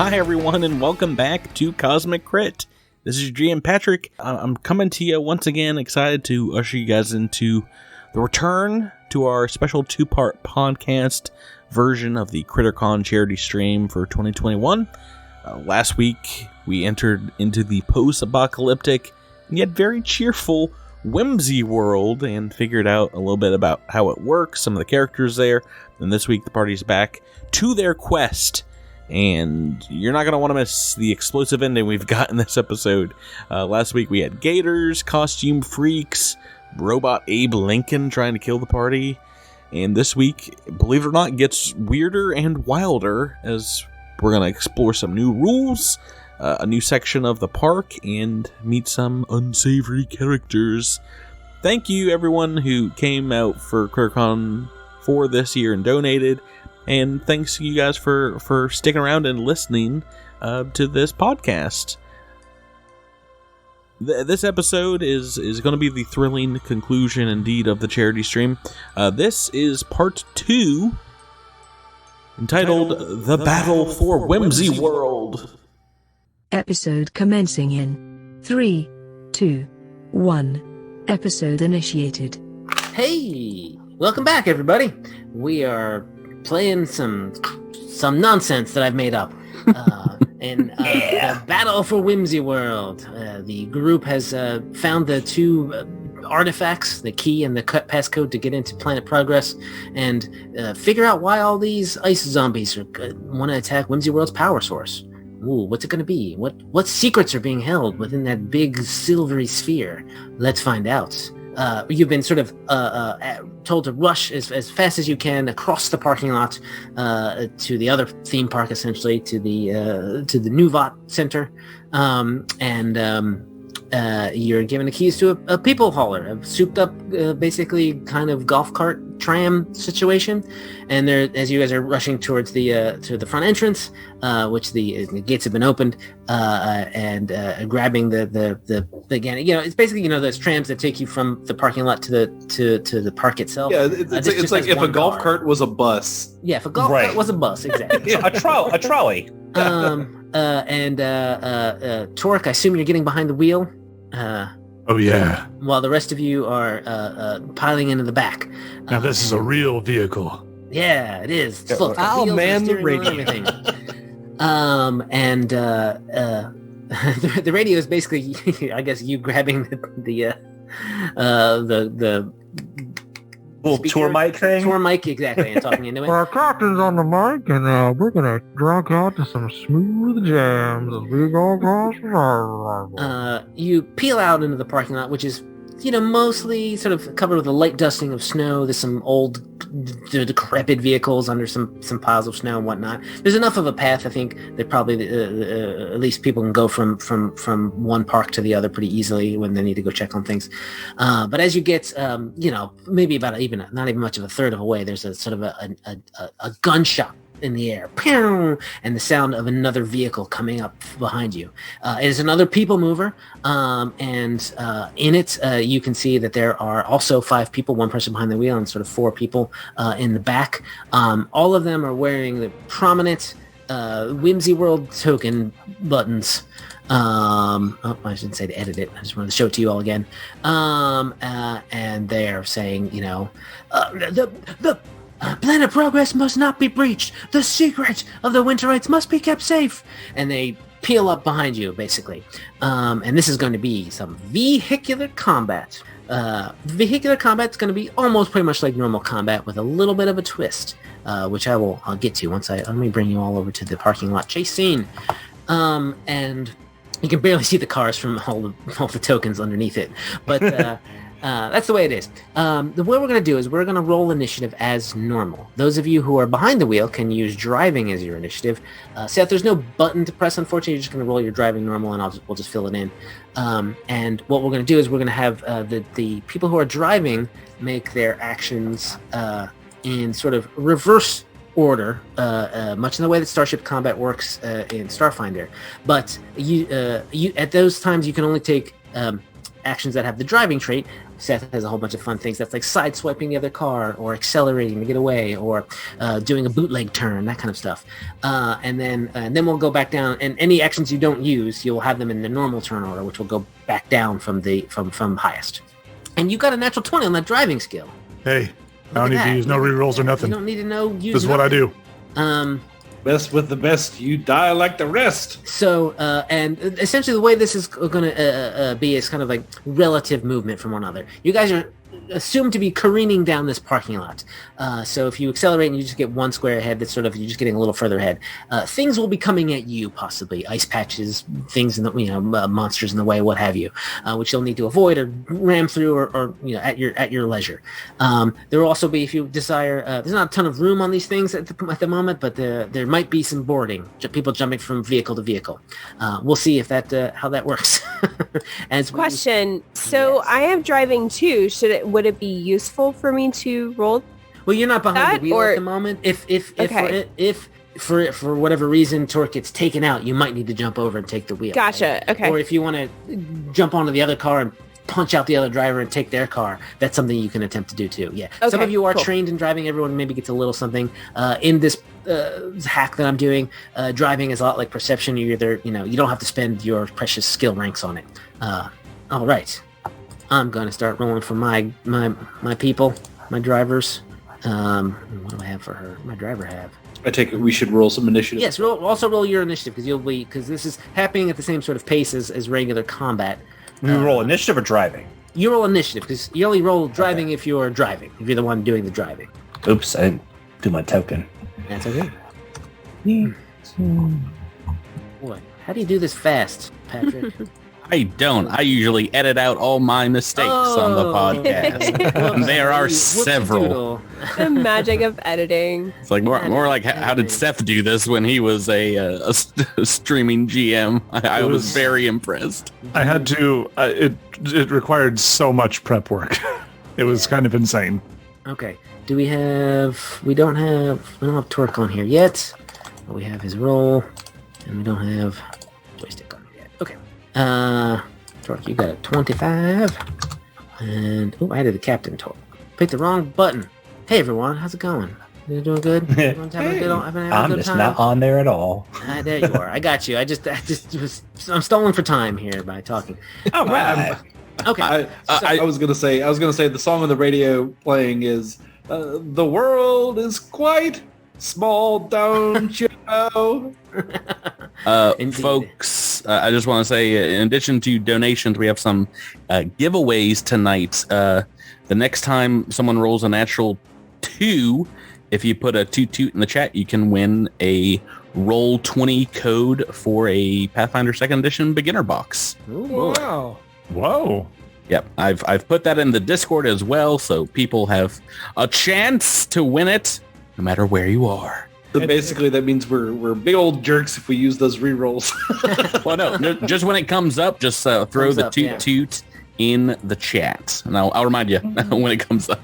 Hi everyone, and welcome back to Cosmic Crit. This is GM Patrick. I'm coming to you once again, excited to usher you guys into the return to our special two-part podcast version of the CritterCon charity stream for 2021. Last week, we entered into the post-apocalyptic and yet very cheerful Whimsy World and figured out a little bit about how it works, some of the characters there. And this week, the party's back to their quest. And you're not going to want to miss the explosive ending we've got in this episode. Last week, we had gators, costume freaks, robot Abe Lincoln trying to kill the party. And this week, believe it or not, gets weirder and wilder as we're going to explore some new rules, a new section of the park, and meet some unsavory characters. Thank you, everyone who came out for CritterCon 4 this year and donated. And thanks to you guys for sticking around and listening to this podcast. This episode is going to be the thrilling conclusion, indeed, of the charity stream. This is part 2, entitled The Battle for Whimsy World. Episode commencing in 3, 2, 1. Episode initiated. Hey! Welcome back, everybody. We are playing some nonsense that I've made up. In the Battle for Whimsy World. The group has found the two artifacts, the key and the passcode to get into Planet Progress, and figure out why all these ice zombies want to attack Whimsy World's power source. Ooh, what's it going to be? What secrets are being held within that big silvery sphere? Let's find out. You've been sort of told to rush as fast as you can across the parking lot to the other theme park, essentially to the Nuvot Center, and you're given the keys to a people hauler, a souped-up, basically kind of golf cart tram situation. And there, as you guys are rushing towards to the front entrance, which the gates have been opened, and grabbing the again, it's basically those trams that take you from the parking lot to the park itself. Yeah, it's like if a golf cart was a bus. Yeah, if a golf cart was a bus, exactly. A trolley. Torque, I assume you're getting behind the wheel. Oh yeah. While the rest of you are piling into the back. Now this is a real vehicle. Yeah, it is. Look, I'll man the radio. Everything. The radio is basically, I guess, you grabbing the little speaker, tour mic thing. Tour mic, exactly, and talking into it. Our captain's on the mic, and we're gonna drag out to some smooth jams as we go across the river. You peel out into the parking lot, which is, mostly sort of covered with a light dusting of snow. There's some old, decrepit vehicles under some piles of snow and whatnot. There's enough of a path, I think, that probably at least people can go from one park to the other pretty easily when they need to go check on things. But as you get, maybe about not even much of a third of a way, there's a sort of a gunshot in the air, pew, and the sound of another vehicle coming up behind you. It is another people mover, and in it you can see that there are also 5 people, 1 person behind the wheel, and sort of 4 people in the back. All of them are wearing the prominent Whimsy World token buttons. I shouldn't say to edit it. I just wanted to show it to you all again. And they're saying, the Planet Progress must not be breached. The secret of the Winterites must be kept safe. And they peel up behind you, basically. And this is going to be some vehicular combat. Vehicular combat is going to be almost pretty much like normal combat with a little bit of a twist, which I'll get to once let me bring you all over to the parking lot chase scene. And you can barely see the cars from all the tokens underneath it. But that's the way it is. The way we're going to do is we're going to roll initiative as normal. Those of you who are behind the wheel can use driving as your initiative. Seth, there's no button to press, unfortunately. You're just going to roll your driving normal, and we'll just fill it in. And what we're going to do is we're going to have the people who are driving make their actions in sort of reverse order, much in the way that Starship Combat works in Starfinder. But you at those times you can only take actions that have the driving trait. Seth has a whole bunch of fun things. That's like sideswiping the other car, or accelerating to get away, or doing a bootleg turn, that kind of stuff. And then we'll go back down. And any actions you don't use, you'll have them in the normal turn order, which will go back down from highest. And you got a natural 20 on that driving skill. Hey, I don't need to use no rerolls or nothing. You don't need to know. This is what I do. Best with the best, you die like the rest. So, and essentially the way this is going to be is kind of like relative movement from one another. You guys are assumed to be careening down this parking lot. So if you accelerate and you just get one square ahead, that's sort of, you're just getting a little further ahead. Things will be coming at you, possibly. Ice patches, things in the, monsters in the way, what have you, which you'll need to avoid or ram through or at your leisure. There will also be, if you desire, there's not a ton of room on these things at the moment, but there might be some boarding, people jumping from vehicle to vehicle. We'll see if how that works. Question. So yes. I am driving too. Would it be useful for me to roll? Well, you're not behind the wheel at the moment. If for whatever reason Torque gets taken out, you might need to jump over and take the wheel. Gotcha. Right? Okay. Or if you want to jump onto the other car and punch out the other driver and take their car, that's something you can attempt to do too. Yeah. Okay, Some of you are cool. trained in driving. Everyone maybe gets a little something. In this hack that I'm doing, driving is a lot like perception. You either, you don't have to spend your precious skill ranks on it. All right. I'm going to start rolling for my people, my drivers. What do I have for her? My driver have. I take it we should roll some initiative. Yes, also roll your initiative because this is happening at the same sort of pace as regular combat. We roll initiative or driving? You roll initiative because you only roll driving if you're driving. If you're the one doing the driving. Oops, I didn't do my token. That's okay. Boy, how do you do this fast, Patrick? I don't. I usually edit out all my mistakes on the podcast. And there are several. The magic of editing. It's like more like how did Seth do this when he was a streaming GM? I was very impressed. I had to. It required so much prep work. It was kind of insane. Okay. We don't have Torque on here yet. But we have his roll, and we don't have joystick on here yet. Okay. Torque, you got a 25. And I added the captain Torque. Picked the wrong button. Hey everyone, how's it going? You doing good? Everyone's having a good I'm just not on there at all. There you are. I got you. I'm stalling for time here by talking. All right. Okay. I was gonna say the song on the radio playing is "The world is quite small, don't you know?" Folks, I just want to say, in addition to donations, we have some giveaways tonight. The next time someone rolls a natural 2, if you put a toot in the chat, you can win a Roll20 code for a Pathfinder 2nd Edition beginner box. Ooh, Wow. Whoa. Yep, I've put that in the Discord as well, so people have a chance to win it, no matter where you are. So basically, that means we're big old jerks if we use those rerolls. Well, no, just when it comes up, just throw Comes the up, yeah. toot in the chat, and I'll remind you when it comes up.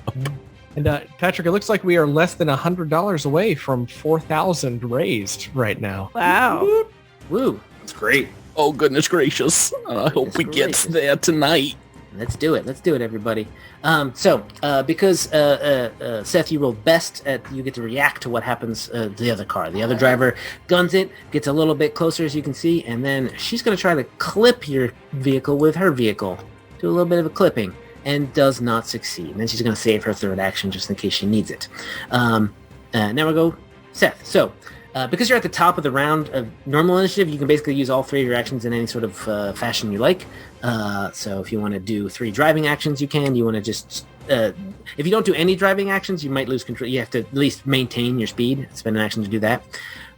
And Patrick, it looks like we are less than $100 away from 4,000 raised right now. Wow. Woo. That's great. Oh, goodness gracious. I hope we get there tonight. Let's do it, everybody. Because Seth, you rolled best, you get to react to what happens to the other car. The other driver guns it, gets a little bit closer, as you can see, and then she's going to try to clip your vehicle with her vehicle. Do a little bit of a clipping, and does not succeed. And then she's going to save her third action just in case she needs it. Now we'll go Seth. So, because you're at the top of the round of normal initiative, you can basically use all 3 of your actions in any sort of fashion you like. So if you want to do 3 driving actions, you can. You want to just... if you don't do any driving actions, you might lose control. You have to at least maintain your speed, spend an action to do that.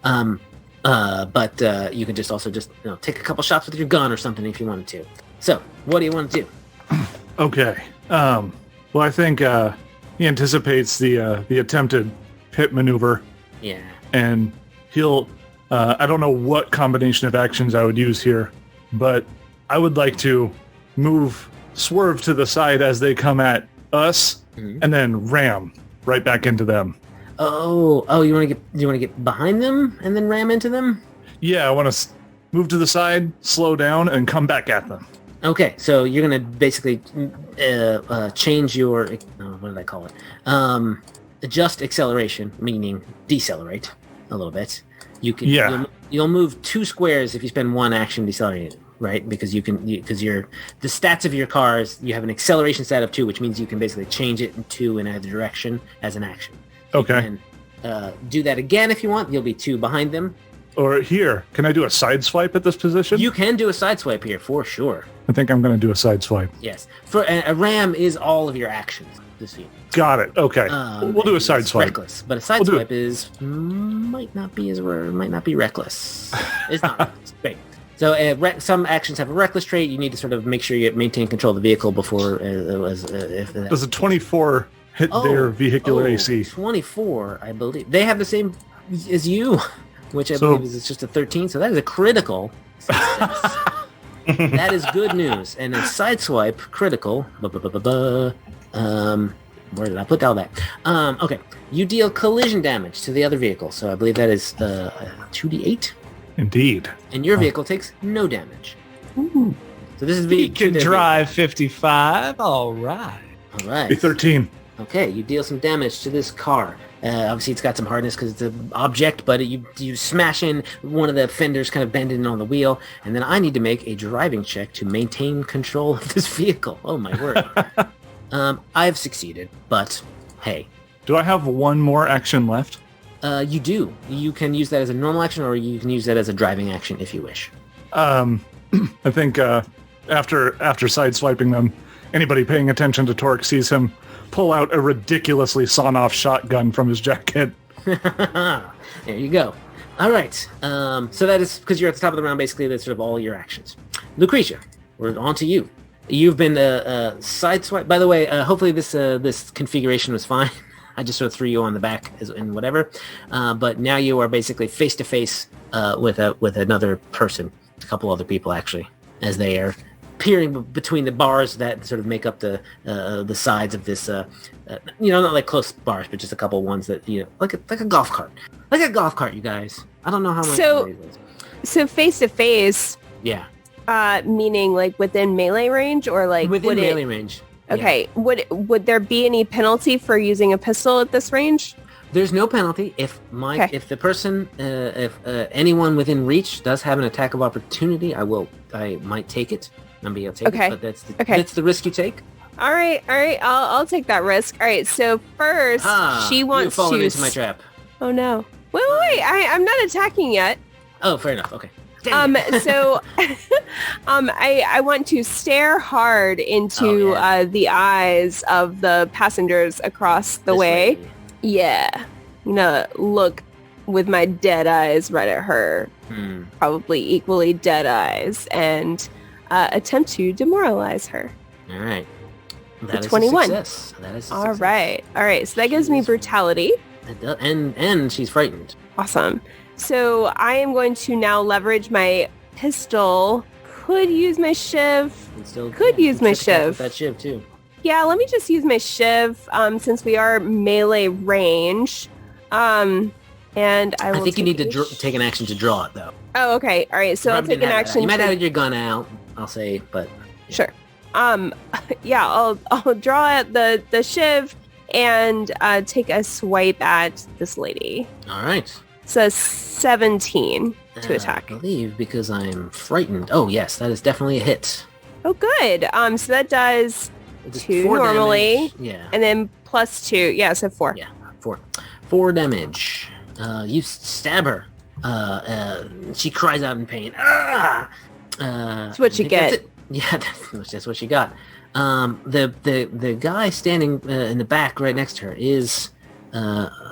But you can just also take a couple shots with your gun or something if you wanted to. So, what do you want to do? Okay. Well, I think he anticipates the attempted pit maneuver, Yeah. and he'll. I don't know what combination of actions I would use here, but I would like to swerve to the side as they come at us, and then ram right back into them. Oh! You want to get behind them and then ram into them? Yeah, I want to move to the side, slow down, and come back at them. Okay, so you're gonna basically change your what did I call it? Adjust acceleration, meaning decelerate a little bit. You can you'll move 2 squares if you spend 1 action decelerating, right? Because because the stats of your cars, you have an acceleration stat of 2, which means you can basically change it in 2 in either direction as an action. Okay. And do that again if you want. You'll be 2 behind them. Or here, can I do a side swipe at this position? You can do a side swipe here for sure. I think I'm going to do a side swipe. Yes. For a ram is all of your actions this year. Got it. Okay. We'll do a side swipe. Reckless, but a side swipe might not be reckless. It's not reckless. Great. So some actions have a reckless trait. You need to sort of make sure you maintain control of the vehicle before. Does a 24 hit their vehicular AC? 24, I believe. They have the same as you, which I believe is just a 13. So that is a critical success. That is good news. And a side swipe critical. Where did I put all that? Okay. You deal collision damage to the other vehicle. So I believe that is 2d8. Indeed. And your vehicle takes no damage. Ooh. So this is He can drive 55. All right. All right. Be 13. Okay, you deal some damage to this car. Obviously, it's got some hardness because it's an object, but you smash in one of the fenders, kind of bending on the wheel, and then I need to make a driving check to maintain control of this vehicle. Oh my word! I've succeeded, but hey. Do I have one more action left? You do. You can use that as a normal action, or you can use that as a driving action if you wish. I think after sideswiping them, anybody paying attention to Torque sees him pull out a ridiculously sawn-off shotgun from his jacket. There you go. All right. So that is, because you're at the top of the round, basically that's sort of all your actions. Lucretia, we're on to you. You've been sideswiped. By the way, hopefully this configuration was fine. I just sort of threw you on the back and whatever. But now you are basically face-to-face with another person, a couple other people actually, as they are peering between the bars that sort of make up the sides of this, not like close bars, but just a couple ones that, like a golf cart. Like a golf cart, you guys. I don't know how much. So face to face. Yeah. Meaning like within melee range or like within melee range. Okay. Yeah. Would there be any penalty for using a pistol at this range? There's no penalty if the person, if anyone within reach does have an attack of opportunity, I might take it. I'll take it, but that's the risk you take. All right. I'll take that risk. All right. So first, she wants you've fallen into my trap. Oh no! Wait! I'm not attacking yet. Oh, fair enough. Okay. So, I want to stare hard into the eyes of the passengers across the way. Lady. Yeah. Look with my dead eyes right at her. Probably equally dead eyes, and attempt to demoralize her. All right. That is 21. A success. That is a All success. right. All right. So that gives me brutality. And she's frightened. Awesome. So I am going to now leverage my pistol. Could use my shiv. Use my shiv. That shiv too. Yeah, let me just use my shiv since we are melee range. And I will think you need to take an action to draw it though. Oh, okay. All right. So I'll take an action. You might have your gun out, I'll say, but yeah. Sure. Yeah, I'll draw out the shiv and take a swipe at this lady. All right. So 17 to attack. I believe because I'm frightened. Oh yes, that is definitely a hit. Oh good. So that does 2 normally. Damage. Yeah. And then plus 2. Yeah, so 4. Yeah, 4 damage. You stab her. She cries out in pain. That's what you get. Yeah, that's what she got. The guy standing in the back right next to her is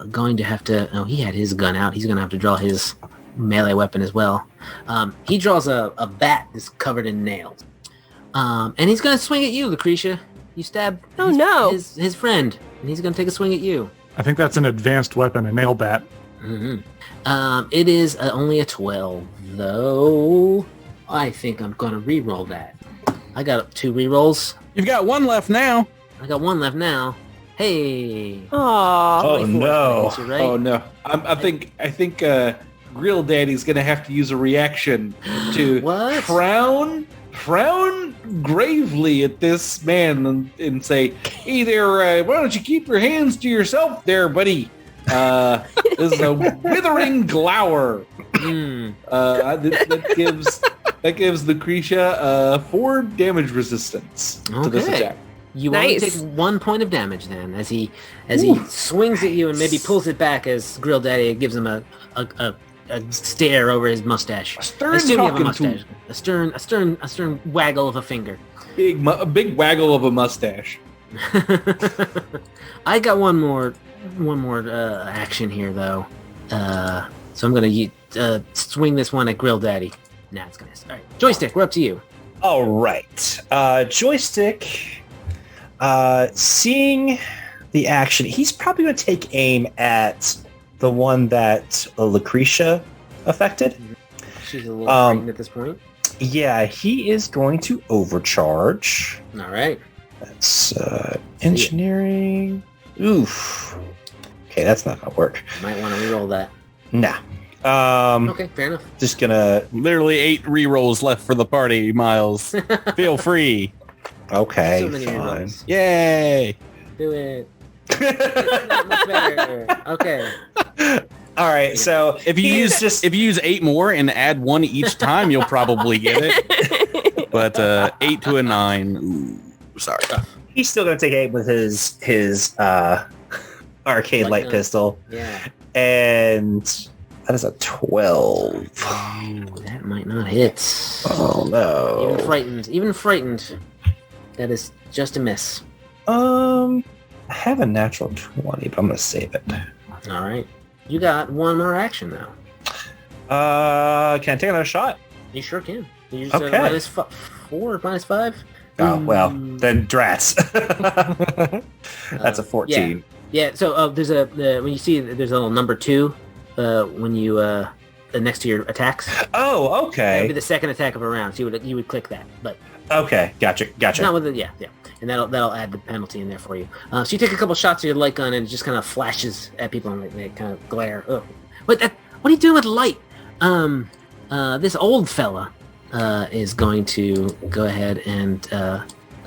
going to have to... Oh, he had his gun out. He's going to have to draw his melee weapon as well. He draws a bat that's covered in nails. And he's going to swing at you, Lucretia. You stab his friend, and he's going to take a swing at you. I think that's an advanced weapon, a nail bat. Mm-hmm. It is only a 12, though. I think I'm going to re-roll that. I got 2 re-rolls. You've got 1 left now. I got 1 left now. Hey. Aww. Oh no. Right. Oh no. I think Grill Daddy's gonna have to use a reaction to What? frown frown gravely at this man and say, "Hey there, why don't you keep your hands to yourself there, buddy? This is a withering glower." That gives Lucretia 4 damage resistance to this attack. You only take 1 point of damage then, as he swings at you and maybe pulls it back as Grill Daddy gives him a stare over his mustache. A stern waggle of a finger. A big waggle of a mustache. I got one more action here though, so I'm gonna swing this one at Grill Daddy. Nah, it's gonna. All right, Joystick, we're up to you. All right, Joystick. Seeing the action, he's probably going to take aim at the one that Lucretia affected. She's a little frightened at this point. Yeah, he is going to overcharge. All right. That's engineering. Oof. Okay, that's not going to work. Might want to reroll that. Nah. Okay, fair enough. Just gonna... Literally 8 rerolls left for the party, Myles. Feel free. Okay, So many fine. rerolls. Yay! Do it. Not much better. Okay. All right, so If you use 8 more and add 1 each time, you'll probably get it. But 8 to a 9. Ooh, sorry. he's still going to take aim with his arcade light pistol. Yeah. And that is a 12. Ooh, that might not hit. Oh no. Even frightened. That is just a miss. I have a natural 20, but I'm going to save it. All right. You got one more action now. Can I take another shot? You sure can. You just Okay. minus 4 or minus 5? Oh, well, then drats. That's a 14. Yeah, so there's a when you see there's a little number 2 when you next to your attacks. Oh, That would okay. be the second attack of a round. So you would click that, but Okay, gotcha. not with it. Yeah, and that'll add the penalty in there for you. So you take a couple shots of your light gun and it just kind of flashes at people and they kind of glare. Oh, what are you doing with light? This old fella is going to go ahead and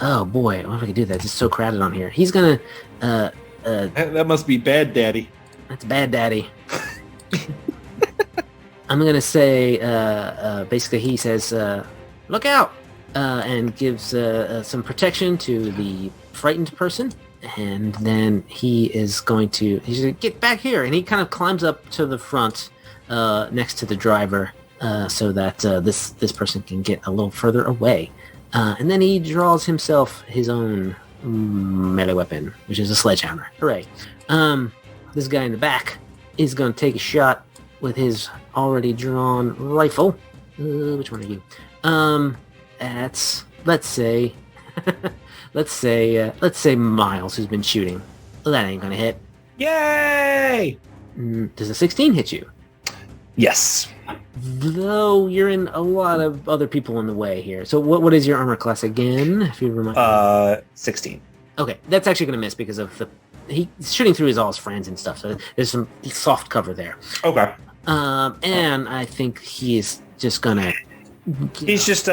oh boy, what if I could do that? It's just so crowded on here. He's gonna That must be bad, Daddy. that's bad daddy. I'm gonna say basically he says look out and gives some protection to the frightened person, and then he's gonna get back here, and he kind of climbs up to the front next to the driver so that this person can get a little further away, and then he draws himself his own melee weapon, which is a sledgehammer. Hooray. This guy in the back is going to take a shot with his already drawn rifle. Which one are you? That's let's say Myles, who's been shooting. Well, that ain't gonna hit. Yay! Does a 16 hit you? Yes. Though you're in a lot of other people in the way here. So what is your armor class again? If you remind 16. Okay, that's actually gonna miss because of he's shooting through all his friends and stuff. So there's some soft cover there. Okay. And I think he's just gonna. He's just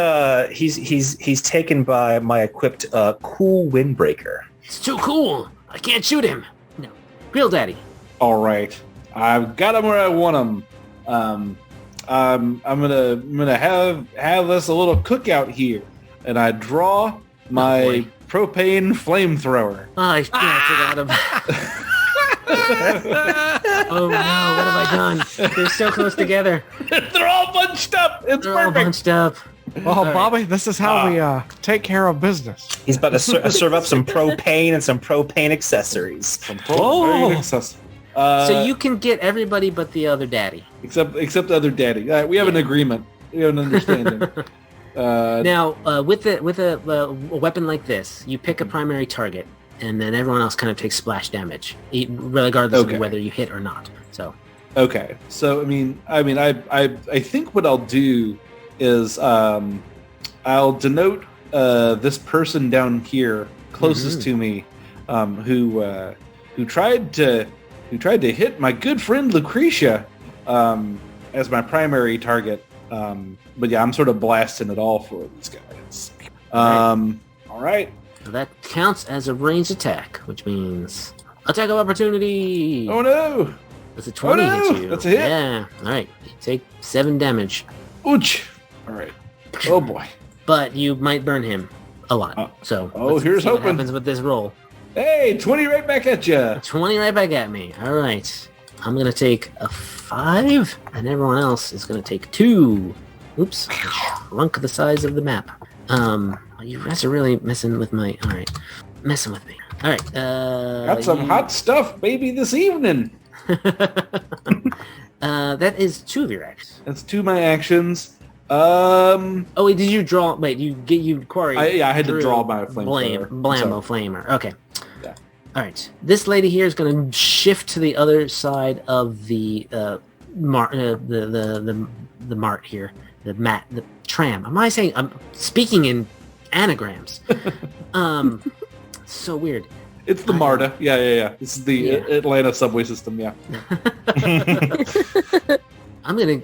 he's taken by my equipped cool windbreaker. It's too cool. I can't shoot him. No, Grill Daddy. All right, I've got him where I want him. I'm gonna have us a little cookout here, and I draw my propane flamethrower. Oh, I forgot about. Oh no! What have I done? They're so close together. They're all bunched up. It's They're all perfect. bunched up. Well, Bobby, this is how we take care of business. He's about to serve up some propane and some propane accessories. Very accessible. So you can get everybody but the other daddy. except the other daddy. We have an agreement. We have an understanding. Now, with a weapon like this, you pick a primary target, and then everyone else kind of takes splash damage, regardless of whether you hit or not. So. Okay. So I think what I'll do is I'll denote this person down here closest to me, who tried to hit my good friend Lucretia as my primary target. But yeah, I'm sort of blasting it all for these guys. All right. So that counts as a ranged attack, which means attack of opportunity. Oh no! That's a 20 no! hit you. That's a hit. Yeah. All right. You take 7 damage. Ouch! All right. Oh boy. But you might burn him a lot. So here's see what hoping. happens with this roll. Hey, 20 right back at you. 20 right back at me. All right. I'm going to take a 5, and everyone else is going to take 2. Oops. I shrunk the size of the map. You guys are really messing with my... All right. Messing with me. All right. Got some hot stuff, baby, this evening. That is 2 of your actions. That's 2 of my actions. Oh wait, did you draw? Wait, you quarry? I had to draw my flamethrower. Blammo flamer. Okay. Yeah. All right. This lady here is going to shift to the other side of the mart here, the tram. Am I saying? I'm speaking in anagrams. So weird. It's the MARTA. Yeah. This is the Atlanta subway system. Yeah. I'm gonna.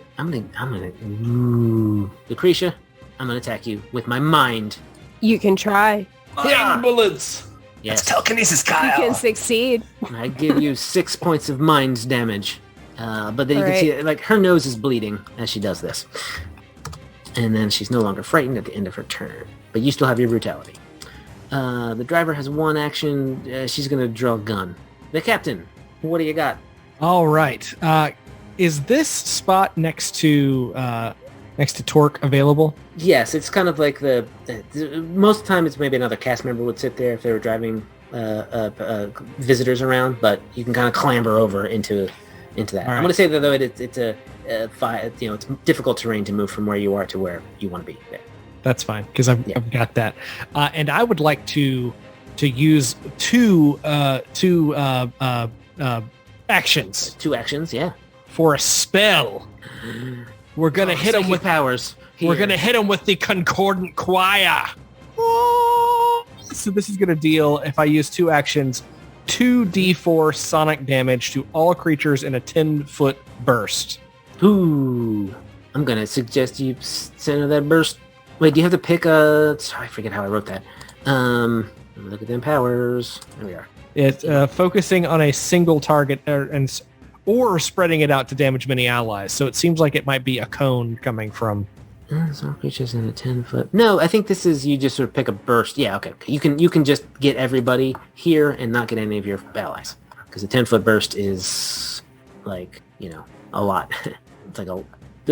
Ooh. Lucretia, I'm gonna attack you with my mind. You can try. Hitting bullets. Yes. It's telekinesis, Kyle. You can succeed. I give you 6 points of mind damage. But then you can see, like, her nose is bleeding as she does this. And then she's no longer frightened at the end of her turn. But you still have your brutality. The driver has 1 action. She's going to draw a gun. The captain, what do you got? All right. Is this spot next to Torque available? Yes, it's kind of like most of the time it's maybe another cast member would sit there if they were driving visitors around, but you can kind of clamber over into that. Right. I'm going to say that though it's difficult terrain to move from where you are to where you want to be. Yeah. That's fine because I've got that, and I would like to use two actions. 2 actions, yeah. For a spell. We're gonna hit him with powers. We're gonna hit him with the Concordant Choir. Oh! So this is gonna deal, if I use 2 actions, 2d4 sonic damage to all creatures in a 10-foot burst. Ooh. I'm gonna suggest you center that burst. Wait, do you have to pick a... Sorry, I forget how I wrote that. Look at them powers. There we are. It's focusing on a single target or spreading it out to damage many allies. So it seems like it might be a cone coming from... Some creatures in a 10-foot... No, I think this is you just sort of pick a burst. Yeah, okay. You can just get everybody here and not get any of your allies. Because a 10-foot burst is like, a lot. It's like a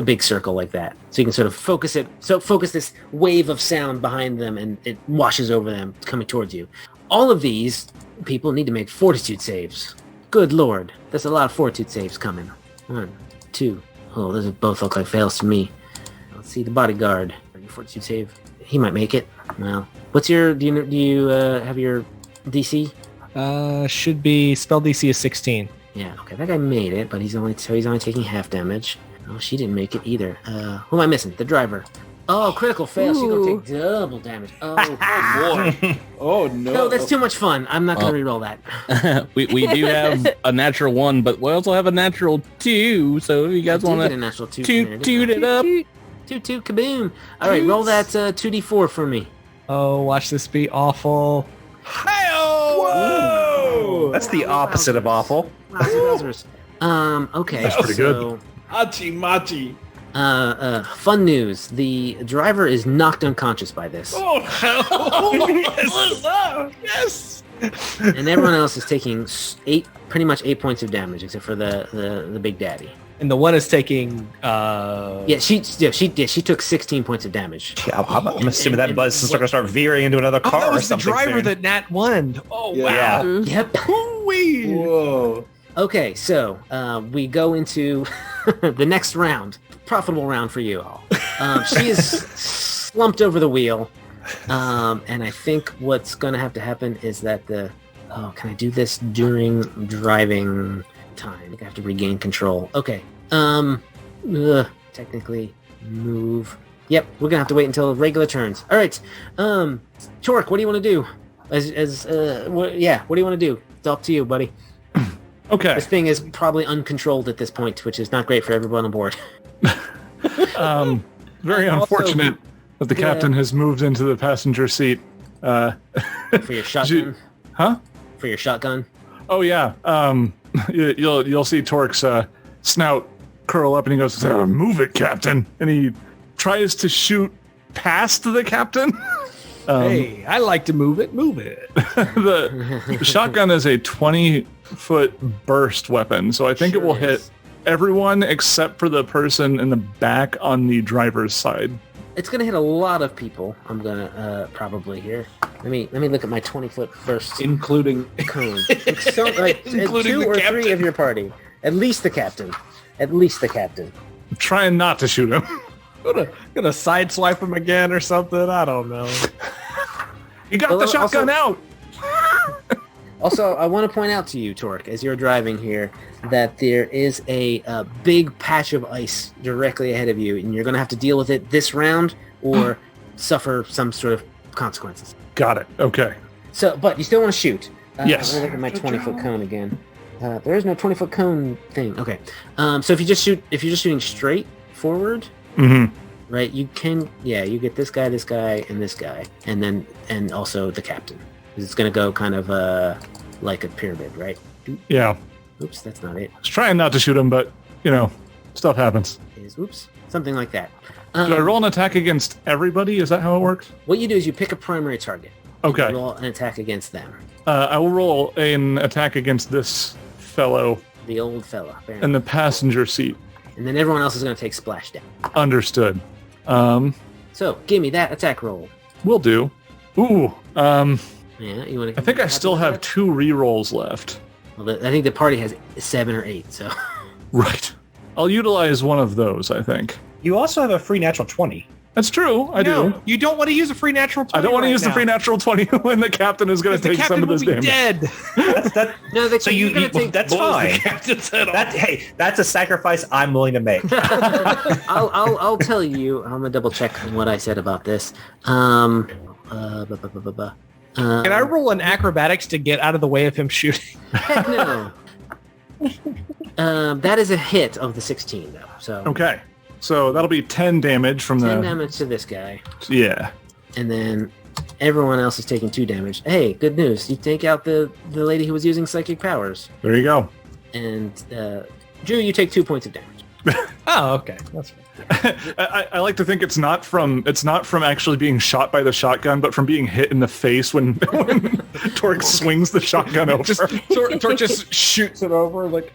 big circle like that. So you can sort of focus it. So focus this wave of sound behind them and it washes over them coming towards you. All of these people need to make fortitude saves. Good lord. There's a lot of fortitude saves coming. 1, 2. Oh, those both look like fails to me. Let's see the bodyguard. Your fortitude save. He might make it. Well, what's your... Do you have your DC? Should be... Spell DC is 16. Yeah, okay. That guy made it, but he's only taking half damage. Oh, she didn't make it either. Who am I missing? The driver. Oh, critical fail. She's going to take double damage. Oh, boy. Oh, no. No, that's too much fun. I'm not going to reroll that. we do have a natural 1, but we also have a natural 2. So if you guys want to natural 2 toot it up. Toot, kaboom. All right, roll that 2d4 for me. Oh, watch this be awful. Whoa! That's the opposite of awful. Wowzers. Okay. That's pretty good. Hachi machi. Fun news. The driver is knocked unconscious by this. Oh, hell. Yes! And everyone else is taking pretty much 8 points of damage, except for the big daddy. And the one is taking... She took 16 points of damage. Yeah, I'm assuming that buzz is going to start veering into another car that or was the something. driver soon. that Nat won. Oh, Yeah. wow. Yep. Whoa. Okay, so we go into the next round. Profitable round for you all. She is slumped over the wheel. And I think what's going to happen is that can I do this during driving time? I think I have to regain control. Okay. Technically move. Yep, we're going to have to wait until regular turns. All right. Torque, what do you want to do? What do you want to do? It's up to you, buddy. Okay. This thing is probably uncontrolled at this point, which is not great for everyone on board. Very unfortunate. that the captain has moved into the passenger seat. For your shotgun? Huh? For your shotgun? Oh yeah. You'll see Torque's snout curl up, and he goes, "Move it, Captain!" And he tries to shoot past the captain. Hey, I like to move it. Move it. The shotgun is a 20-foot burst weapon, so I think it will hit everyone except for the person in the back on the driver's side. It's gonna hit a lot of people. I'm gonna probably here. Let me look at my 20-foot burst, including cone. Including 2 or 3 of your party. At least the captain. At least the captain. I'm trying not to shoot him. Gonna sideswipe him again or something. I don't know. You got the shotgun out. Also, I want to point out to you, Torque, as you're driving here, that there is a big patch of ice directly ahead of you, and you're going to have to deal with it this round or suffer some sort of consequences. Got it. Okay. So, but you still want to shoot. Yes. I'm going to look at my 20-foot cone again. There is no 20-foot cone thing. Okay. So if you're just shooting straight forward, right? You can, you get this guy, and this guy, and also the captain. It's going to go kind of like a pyramid, right? Yeah. Oops, that's not it. I was trying not to shoot him, but, stuff happens. Oops, something like that. Do I roll an attack against everybody? Is that how it works? What you do is you pick a primary target. Okay. And roll an attack against them. I will roll an attack against this fellow. The old fella. Apparently. In the passenger seat. And then everyone else is going to take splashdown. Understood. So, give me that attack roll. Will do. Ooh. Yeah, you want to? I think I still have 2 rerolls left. Well, I think the party has 7 or 8, so. Right. I'll utilize one of those, I think. You also have a free natural 20. That's true. I do. You don't want to use a free natural 20. I don't want to use the free natural 20 when the captain is going to take some of this damage. Dead. No, so that's fine. That's a sacrifice I'm willing to make. I'll tell you. I'm gonna double check what I said about this. Can I roll an acrobatics to get out of the way of him shooting? Heck no. That is a hit of the 16, though. So okay. So that'll be 10 damage from 10 damage to this guy. Yeah. And then everyone else is taking 2 damage. Hey, good news. You take out the lady who was using psychic powers. There you go. And Drew, you take 2 points of damage. Oh, okay. That's fine. I like to think it's not from actually being shot by the shotgun, but from being hit in the face when Torque swings the shotgun over. Torque just shoots it over like.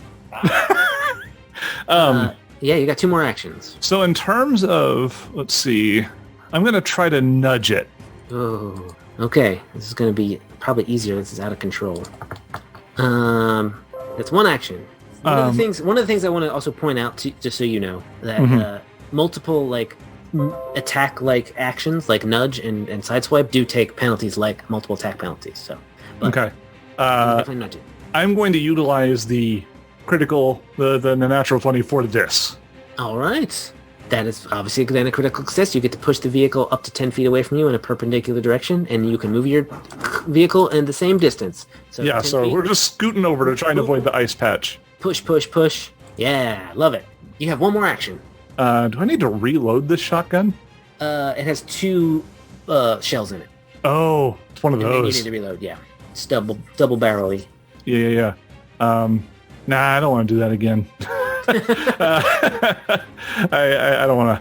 Yeah, you got 2 more actions. So in terms of, let's see, I'm going to try to nudge it. Oh, okay. This is going to be probably easier. This is out of control. That's 1 action. One of the things I want to also point out, just so you know, that multiple attack actions, like nudge and sideswipe, do take penalties like multiple attack penalties. So, okay. Definitely nudge it. I'm going to utilize the critical, the natural 20 for this. All right. That is obviously then a critical success. You get to push the vehicle up to 10 feet away from you in a perpendicular direction, and you can move your vehicle in the same distance. So yeah, so we're just scooting over to try and avoid the ice patch. Push, push, push. Yeah, love it. You have 1 more action. Do I need to reload this shotgun? It has 2 shells in it. Oh, it's one of those. You need to reload, yeah. It's double barrel-y. Yeah. Nah, I don't want to do that again. I don't want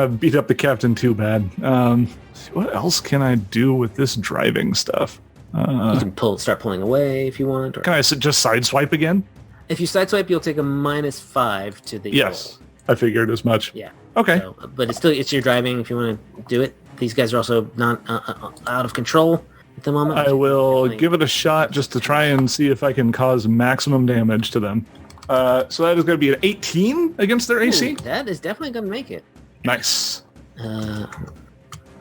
to beat up the captain too bad. What else can I do with this driving stuff? You can start pulling away if you want. Or can I just sideswipe again? If you sideswipe, you'll take a -5 to the Yes, roll. I figured as much. Yeah. Okay. So, but it's your driving if you want to do it. These guys are also not out of control at the moment. I will give it a shot just to try and see if I can cause maximum damage to them. So that is going to be an 18 against their AC? That is definitely going to make it. Nice.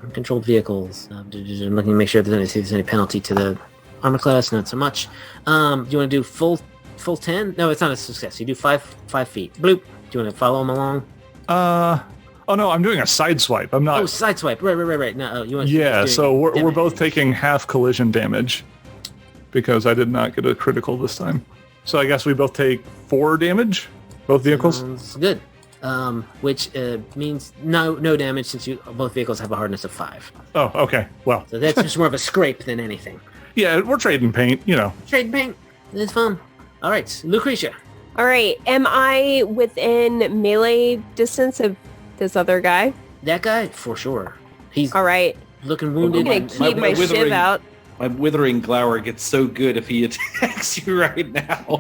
Uncontrolled vehicles. I'm looking to make sure if there's any penalty to the armor class. Not so much. Do you want to do full 10? No, it's not a success. You do 5 feet. Bloop. Do you want to follow them along? Oh no, I'm doing a sideswipe. I'm not. Oh, sideswipe. Right. No, you want. Yeah, so we're both taking half collision damage because I did not get a critical this time. So I guess we both take 4 damage, both vehicles. Sounds good. which means no damage since both vehicles have a hardness of 5. Oh, okay. Well, So that's just more of a scrape than anything. yeah, we're trading paint, you know. Trade paint. It's fun. All right, Lucretia. All right. Am I within melee distance of this other guy? That guy, for sure. He's All right. looking I'm wounded. gonna and- keep my shiv withering- out. My withering glower gets so good if he attacks you right now.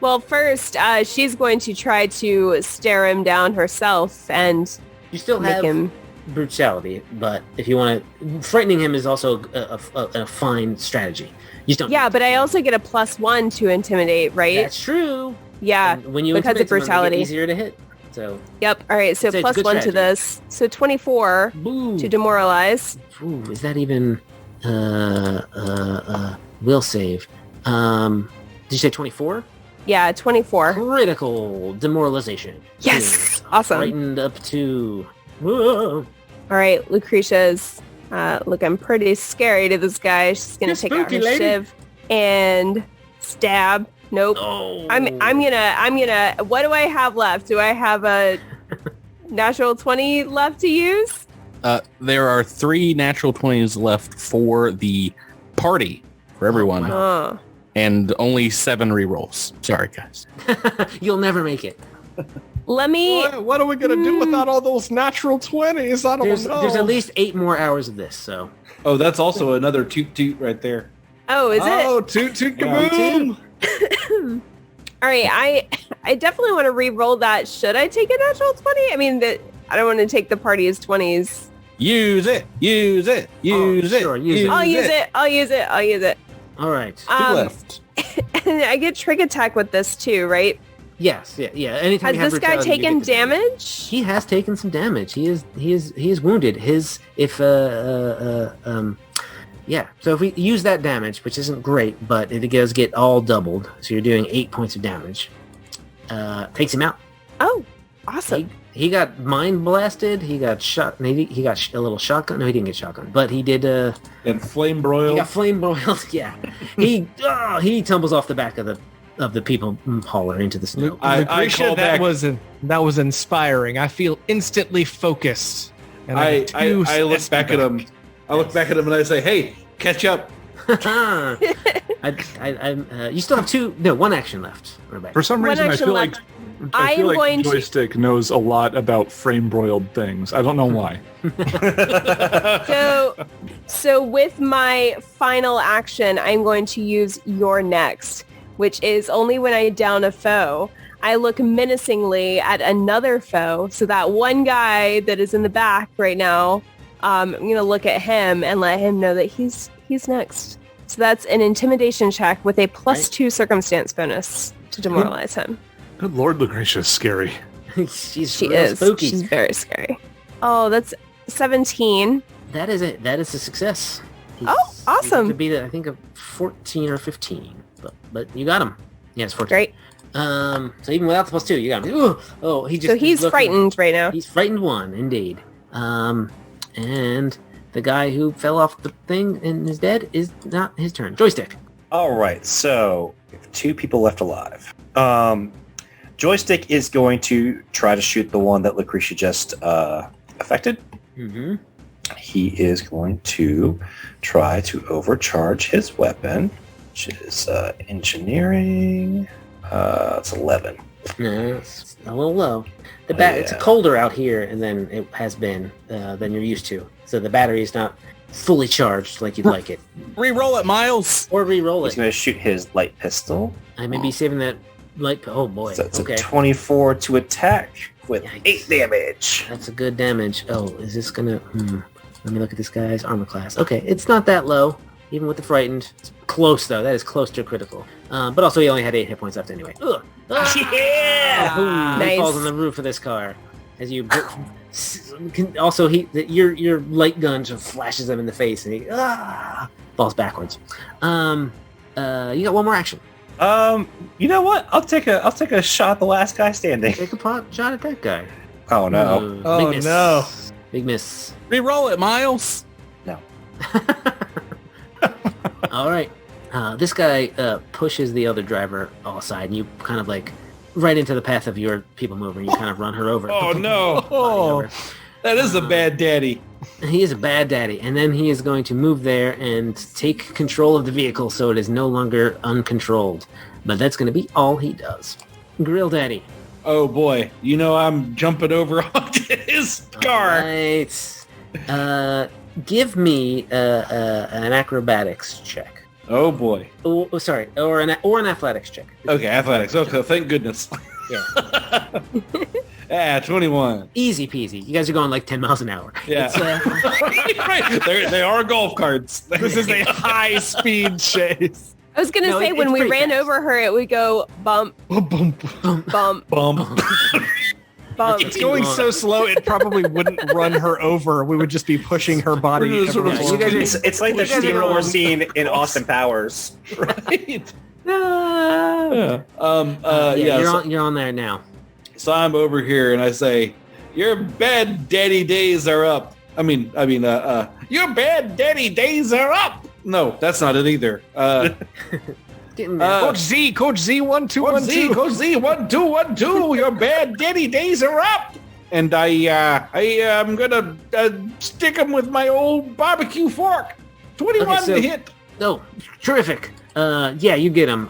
Well, first, she's going to try to stare him down herself and You still make have him. brutality, but if you want to, frightening him is also a fine strategy. You just don't. Yeah, but I also get a +1 to intimidate, right? That's true. Yeah, And when you because of intimidate someone, they get brutality. easier to hit. So, Yep. All right. So I'd say it's a good +1 to strategy. this. So 24 boo. to demoralize. Ooh, is that even will save? Did you say 24? Yeah, 24. Critical demoralization. Yes. Boom. Awesome. Frightened up to. Whoa. All right. Lucretia's looking pretty scary to this guy. She's gonna You're take out spooky, her lady. shiv and stab. Nope. Oh. I'm gonna. What do I have left? Do I have a natural 20 left to use? There are 3 natural 20s left for the party for everyone, Oh. and only 7 rerolls. Sorry, guys. You'll never make it. Let me. What are we gonna do without all those natural 20s? I don't know. There's at least 8 more hours of this, so. Oh, that's also another toot toot right there. Oh, is Oh, toot toot kaboom! it? All right. I definitely want to re-roll that. Should I take a natural 20? I mean, I don't want to take the party's 20s. Use it. Use it. Use it. sure, use it. I'll use it. I'll use it. I'll use it. All right. 2 left. And I get trick attack with this too, right? Yes, yeah. Anytime Has you have this guy brutality, you taken get the damage? He has taken some damage. He is wounded. Yeah. So if we use that damage, which isn't great, but it does get all doubled, so you're doing 8 points of damage. Takes him out. Oh, awesome. He got mind blasted. He got shot. Maybe he got a little shotgun. No, he didn't get shotgun, but he did. And flame He broiled. got flame broiled. Yeah. He tumbles off the back of the people hauler into the snow. I Lucretia, call back. that was inspiring. I feel instantly focused. And I look back at him. I look back at him and I say, "Hey, catch up." You still have 1 action left. Rebecca. For some One reason, I action feel left. I I feel am like going to- Joystick knows a lot about frame broiled things. I don't know why. So with my final action, I'm going to use your next, which is only when I down a foe. I look menacingly at another foe. So that one guy that is in the back right now, I'm going to look at him and let him know that he's next. So that's an intimidation check with a +2 circumstance bonus to demoralize him. Good Lord, Lucretia is scary. She real is. spooky. She's very scary. Oh, that's 17. That is it. That is a success. Oh, awesome. To beat I think a 14 or 15, but you got him. Yeah, it's 14. Great. So even without the +2, you got him. Ooh, oh, he just. So he's looking- frightened right now. He's frightened 1, indeed. And the guy who fell off the thing and is dead is not his turn. Joystick. All right, so we have 2 people left alive. Joystick is going to try to shoot the one that Lucretia just affected. Mm-hmm. He is going to try to overcharge his weapon, which is engineering. It's 11. No, it's a little low. It's Yeah. colder out here than it has been than you're used to. So the battery is not fully charged like you'd like it. Reroll it, Miles. Or re-roll He's it. going to shoot his light pistol. I may be saving that light. Oh boy. So it's Okay. a 24 to attack with Yikes. 8 damage. That's a good damage. Oh, is this gonna... Let me look at this guy's armor class. Okay, it's not that low, even with the frightened. It's close, though. That is close to critical. But also, he only had 8 hit points left anyway. Ugh. Ah! Yeah! Ooh, Nice. He falls on the roof of this car. As you... Also, your light gun just flashes him in the face, and he falls backwards. You got 1 more action. You know what? I'll take a shot at the last guy standing. Take a pot shot at that guy. Oh no. Ooh, Oh, big miss. no. Big miss. Reroll it, Miles. All right. This guy pushes the other driver all aside, and you kind of like right into the path of your people mover. You kind of run her over. Oh no! That is a bad daddy. He is a bad daddy, and then he is going to move there and take control of the vehicle so it is no longer uncontrolled. But that's going to be all he does. Grill Daddy. Oh boy, I'm jumping over onto his car. Right. Give me an acrobatics check. Oh boy. Oh, sorry, or an athletics check. Okay, athletics. Okay, thank goodness. Yeah. 21. Easy peasy. You guys are going like 10 miles an hour. Yeah. Right. They are golf carts. This is a high-speed chase. I was going to say, when we ran over her, it would go bump, Bump, bump, bump, Bump. bump. It's going so slow, it probably wouldn't run her over. We would just be pushing her body. We're sort of- ever you forward. guys It's like the You guys are steamroller going- scene in Austin Powers. Right. No. Yeah. You're on there now. So I'm over here and I say, "Your bad daddy days are up." Your bad daddy days are up. No, that's not it either. Getting there. Coach Z, Coach Z, 1212. Coach Z, 1212. Your bad daddy days are up. And I am gonna stick him with my old barbecue fork. 21 Okay, so- to hit. Oh, terrific. Yeah, you get him.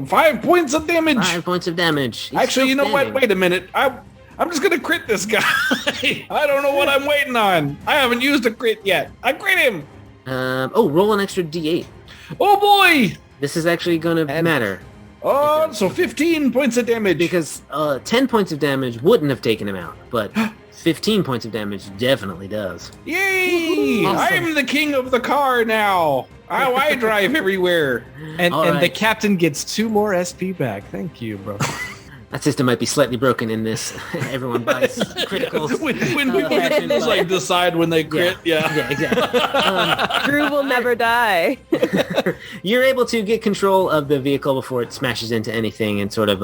5 points of damage. 5 points of damage. He's Actually, still you know what? standing. Wait a minute. I'm just gonna crit this guy. I don't know what I'm waiting on. I haven't used a crit yet. I crit him. Roll an extra D8. Oh boy. This is actually going to matter Oh, so 15 points of damage. because 10 points of damage wouldn't have taken him out, but 15 points of damage definitely does. Yay! I'm the king of the car now. I drive everywhere. And All the right. captain gets 2 more SP back. Thank you, bro. That system might be slightly broken in this. Everyone buys criticals. when people Action, just like decide when they crit, yeah. Yeah, exactly. Drew will never die. You're able to get control of the vehicle before it smashes into anything and sort of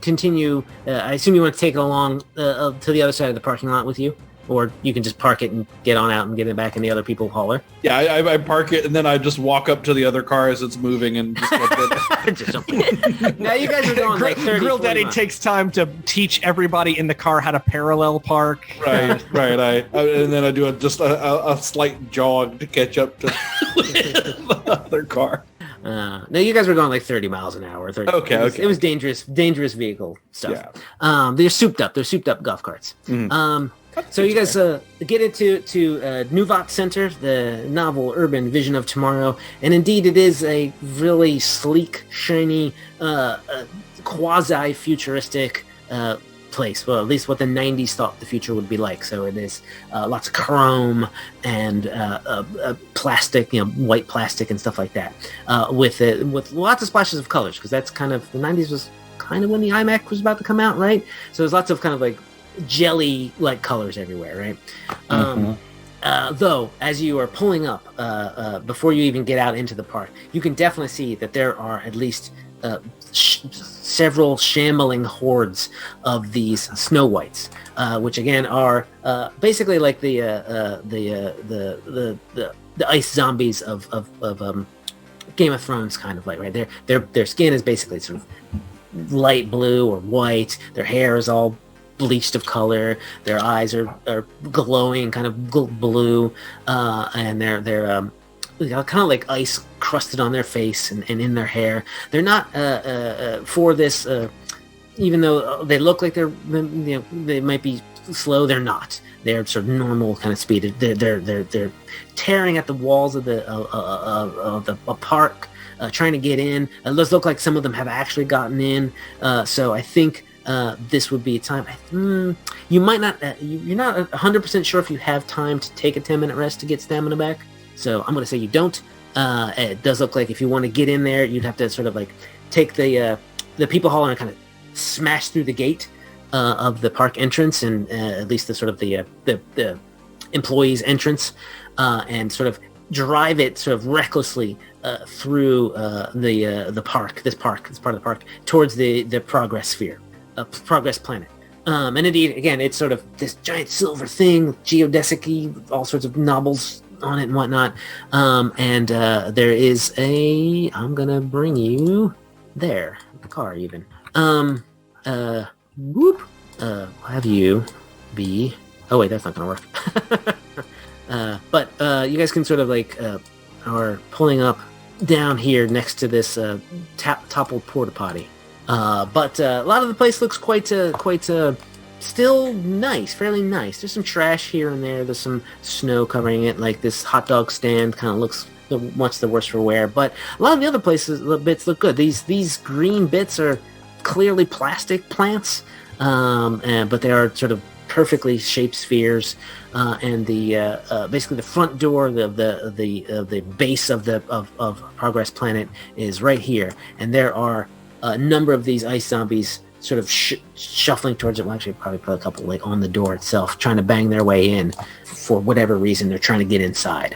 continue. I assume you want to take it along to the other side of the parking lot with you, or you can just park it and get on out and get it back in the other people hauler. Yeah, I park it and then I just walk up to the other car as it's moving and just jump in. Just jump in. Now you guys are going like 30, Grill 40 Daddy miles. takes time to teach everybody in the car how to parallel park. Right. And then I do a slight jog to catch up to the other car. No, you guys were going like 30 miles an hour. 30. Okay, okay. It was dangerous vehicle stuff. Yeah. They're souped up. They're souped up golf carts. So you guys get into Nuvat Center, the novel urban vision of tomorrow, and indeed it is a really sleek, shiny, quasi-futuristic place. Well, at least what the 90s thought the future would be like. So it is lots of chrome and plastic, white plastic and stuff like that, with lots of splashes of colors, because that's kind of, the 90s was kind of when the iMac was about to come out, right? So there's lots of kind of like jelly-like colors everywhere, right? Though, as you are pulling up, before you even get out into the park, you can definitely see that there are at least several shambling hordes of these Snow Whites, which again are basically like the ice zombies of Game of Thrones, kind of like, right? Their skin is basically sort of light blue or white. Their hair is all bleached of color. Their eyes are glowing, kind of blue, and they're kind of like ice crusted on their face and in their hair. They're not for this, even though they look like they might be slow. They're not. They're sort of normal kind of speed. They're tearing at the walls of the park, trying to get in. It does look like some of them have actually gotten in. So I think this would be a time. You might not. You're not 100% sure if you have time to take a 10-minute rest to get stamina back. So I'm going to say you don't. It does look like if you want to get in there, you'd have to sort of like take the people hauler and kind of smash through the gate of the park entrance, and at least the sort of the employees' entrance, and sort of drive it sort of recklessly through the park, this part of the park, towards the progress sphere, progress planet. And indeed, again, it's sort of this giant silver thing, geodesic-y, all sorts of knobbles on it and whatnot. And there is I'm gonna bring you there, the car even. Whoop. We'll have you be... Oh, wait, that's not going to work. But you guys can sort of like... are pulling up down here next to this toppled porta potty. But a lot of the place looks quite still nice, fairly nice. There's some trash here and there. There's some snow covering it. Like this hot dog stand kind of looks much the worse for wear. But a lot of the other bits look good. These green bits are clearly plastic plants, but they are sort of perfectly shaped spheres. And the basically the front door, the base of Progress Planet is right here, and there are a number of these ice zombies sort of shuffling towards it. Well, actually, probably put a couple like on the door itself, trying to bang their way in. For whatever reason, they're trying to get inside.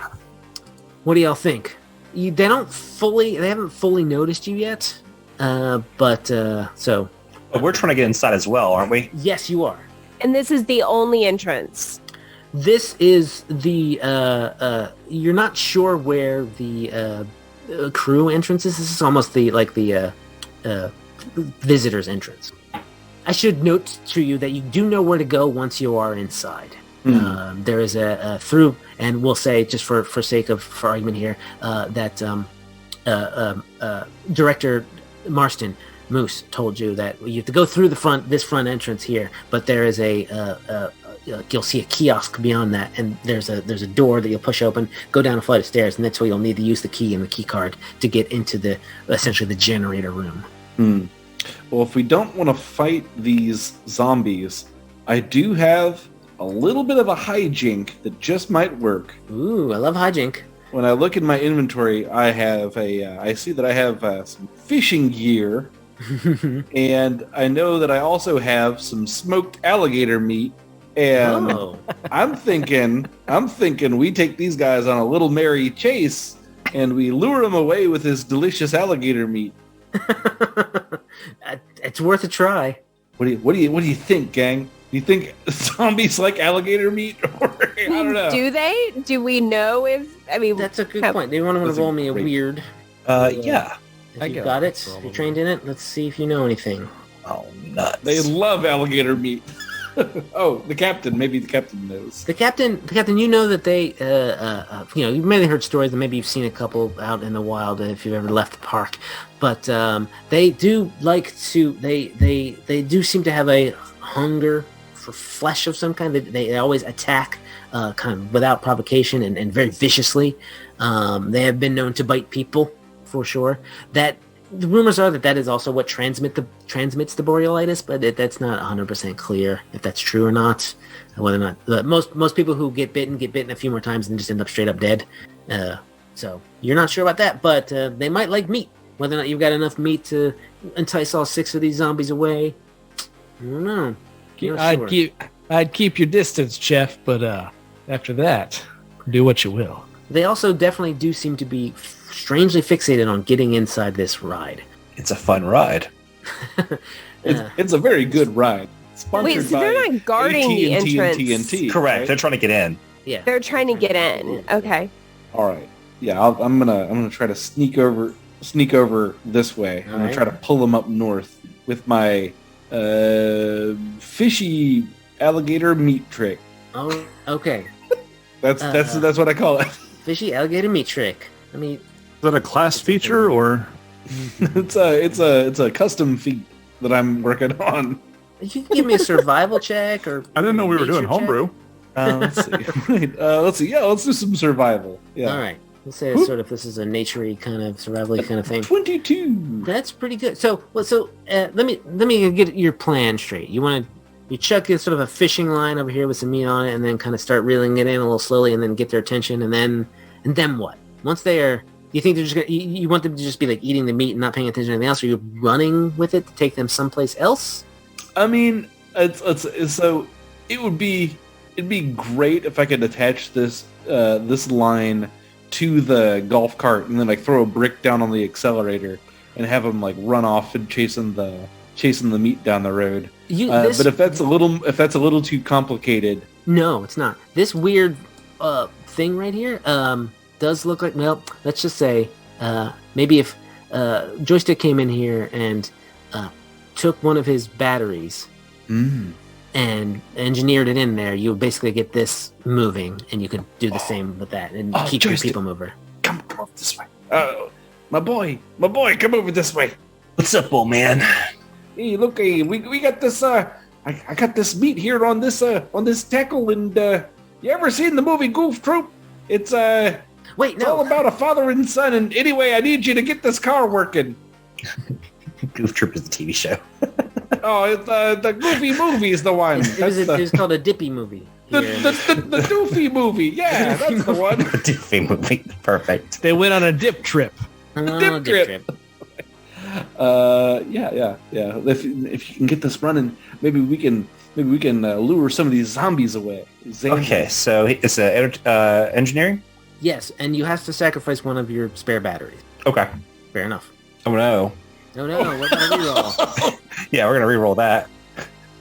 What do y'all think? They haven't fully noticed you yet, but so. But we're trying to get inside as well, aren't we? Yes, you are. And this is the only entrance. This is the you're not sure where the crew entrance is. This is almost the visitor's entrance. I should note to you that you do know where to go once you are inside. Mm-hmm. There is a through, and we'll say just for argument here that Director Marston Moose told you that you have to go through this front entrance here, but there is you'll see a kiosk beyond that, and there's a door that you'll push open, go down a flight of stairs, and that's where you'll need to use the key and the key card to get into essentially the generator room. Well, if we don't want to fight these zombies, I do have a little bit of a hijink that just might work. Ooh, I love hijink. When I look in my inventory, I see that I have some fishing gear, and I know that I also have some smoked alligator meat. And I'm thinking we take these guys on a little merry chase, and we lure them away with this delicious alligator meat. It's worth a try. What do you think, gang? Do you think zombies like alligator meat? Or, I don't know. Do they? Do we know if? I mean, that's a good point. They want to roll me a weird. Yeah. If you got it, you're trained in it. Let's see if you know anything. Oh, nuts! They love alligator meat. Oh, the captain. Maybe the captain knows. The captain. You know that they, you've mainly heard stories, and maybe you've seen a couple out in the wild if you've ever left the park. But they do like to. They do seem to have a hunger for flesh of some kind. They always attack, kind of without provocation and very viciously. They have been known to bite people, for sure. The rumors are that is also what transmits the borealitis, but that's not 100% clear if that's true or not. Whether or not most people who get bitten a few more times and just end up straight up dead. So you're not sure about that, but they might like meat. Whether or not you've got enough meat to entice all 6 of these zombies away, I don't know. I'd keep your distance, Chef, but after that, do what you will. They also definitely do seem to be strangely fixated on getting inside this ride. It's a fun ride. It's a very good ride. Wait, so they're not guarding the entrance? TNT, correct. Right? They're trying to get in. Yeah, they're trying to get in. Okay. All right. Yeah, I'm gonna try to sneak over this way. I'm gonna try to pull them up north with my fishy alligator meat trick. Oh, okay. That's what I call it. Fishy alligator meat trick. I mean, is that a class feature or? It's a custom feat that I'm working on. You can give me a survival check, or I didn't know we were doing homebrew. Let's see. Let's see. Yeah, let's do some survival. Yeah. All right. Let's say it's sort of this is a naturey kind of survival kind of thing. 22. That's pretty good. So let me get your plan straight. You chuck in sort of a fishing line over here with some meat on it, and then kind of start reeling it in a little slowly, and then get their attention, and then what? Once they are, you think they're just gonna? You want them to just be like eating the meat and not paying attention to anything else? Or are you running with it to take them someplace else? I mean, it'd be great if I could attach this line to the golf cart and then like throw a brick down on the accelerator and have them like run off and chasing the meat down the road. But if that's a little too complicated, no, it's not. This weird thing right here does look like. Well, let's just say maybe if Joystick came in here and took one of his batteries and engineered it in there, you would basically get this moving, and you could do the same with that and keep your people mover. Come over this way. My boy, come over this way. What's up, old man? Hey, look, hey, we got this. I got this meat here on this tackle, and you ever seen the movie Goof Troop? It's Wait, all about a father and son. And anyway, I need you to get this car working. Goof Troop is the TV show. Oh, it's the Goofy movie is the one. It was called a Dippy movie. The Doofy movie. Yeah, that's the one. The Doofy movie. Perfect. They went on a dip trip. Dip trip. Yeah. If you can get this running, maybe we can lure some of these zombies away. Okay, so it's engineering? Yes, and you have to sacrifice one of your spare batteries. Okay. Fair enough. Oh no. No, we're gonna reroll. Yeah, we're gonna reroll that.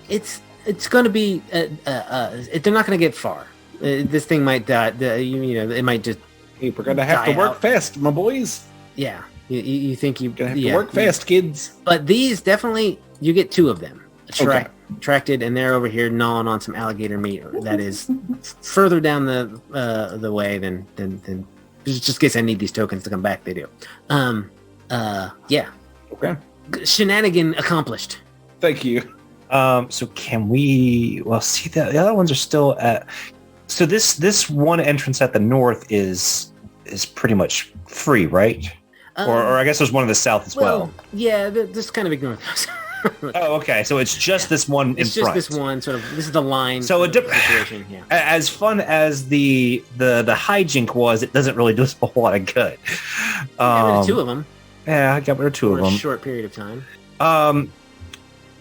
It's gonna be they're not gonna get far. This thing might die. It might just. Hey, we're gonna have to work fast, my boys. Yeah, you think you're gonna have to work fast, kids. But these definitely, you get two of them attracted, and they're over here gnawing on some alligator meat that is further down the way than just in case I need these tokens to come back. They do. Yeah. Okay. Shenanigan accomplished. Thank you. So can we? Well, see that the other ones are still at. So this one entrance at the north is pretty much free, right? Or I guess there's one in the south as well. Yeah, just kind of ignore those. Oh, okay. So it's just this one in front. It's just this one sort of. This is the line. So situation. Yeah. As fun as the hijink was, it doesn't really do us a whole lot of good. Two of them. Yeah, I got rid of two of them. For a short period of time.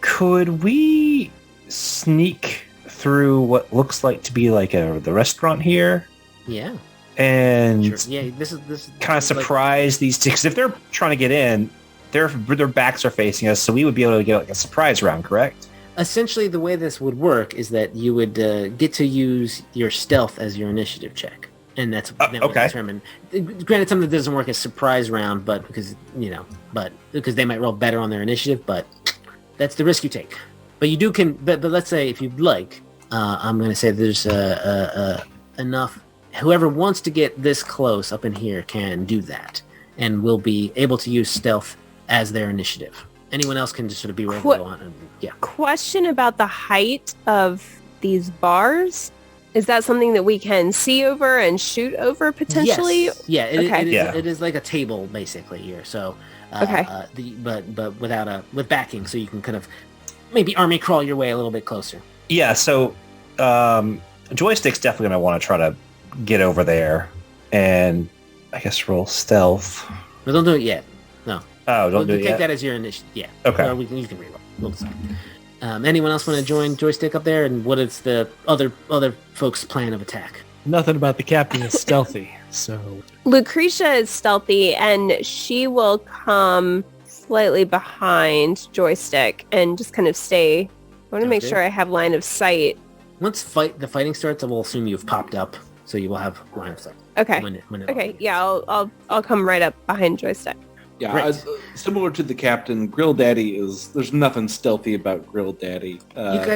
Could we sneak through what looks like to be like the restaurant here? Yeah. And sure. Yeah, this is kind of surprise these two, because if they're trying to get in, their backs are facing us, so we would be able to get like a surprise round, correct? Essentially, the way this would work is that you would get to use your stealth as your initiative check, and that's determined. Granted, something that doesn't work as surprise round, but because they might roll better on their initiative, but that's the risk you take. But you do but let's say if you'd like, I'm going to say there's enough. Whoever wants to get this close up in here can do that, and will be able to use stealth as their initiative. Anyone else can just sort of be ready to go on. Yeah. Question about the height of these bars. Is that something that we can see over and shoot over potentially? Yes. Yeah. It is like a table basically here. So, but with backing, so you can kind of maybe army crawl your way a little bit closer. Yeah. So, Joystick's definitely going to want to try to get over there, and I guess roll stealth. But don't do it yet. No. Oh, don't do it yet. Take that as your initiative. Yeah. Okay. Or you can reroll. We'll decide. Anyone else want to join Joystick up there? And what is the other folks' plan of attack? Nothing about the captain is stealthy, so... Lucretia is stealthy, and she will come slightly behind Joystick and just kind of stay. I want to make sure I have line of sight. Once the fighting starts, I will assume you've popped up, so you will have line of sight. Okay. When it okay. Yeah, I'll come right up behind Joystick. Yeah, right. Similar to the captain, Grill Daddy there's nothing stealthy about Grill Daddy.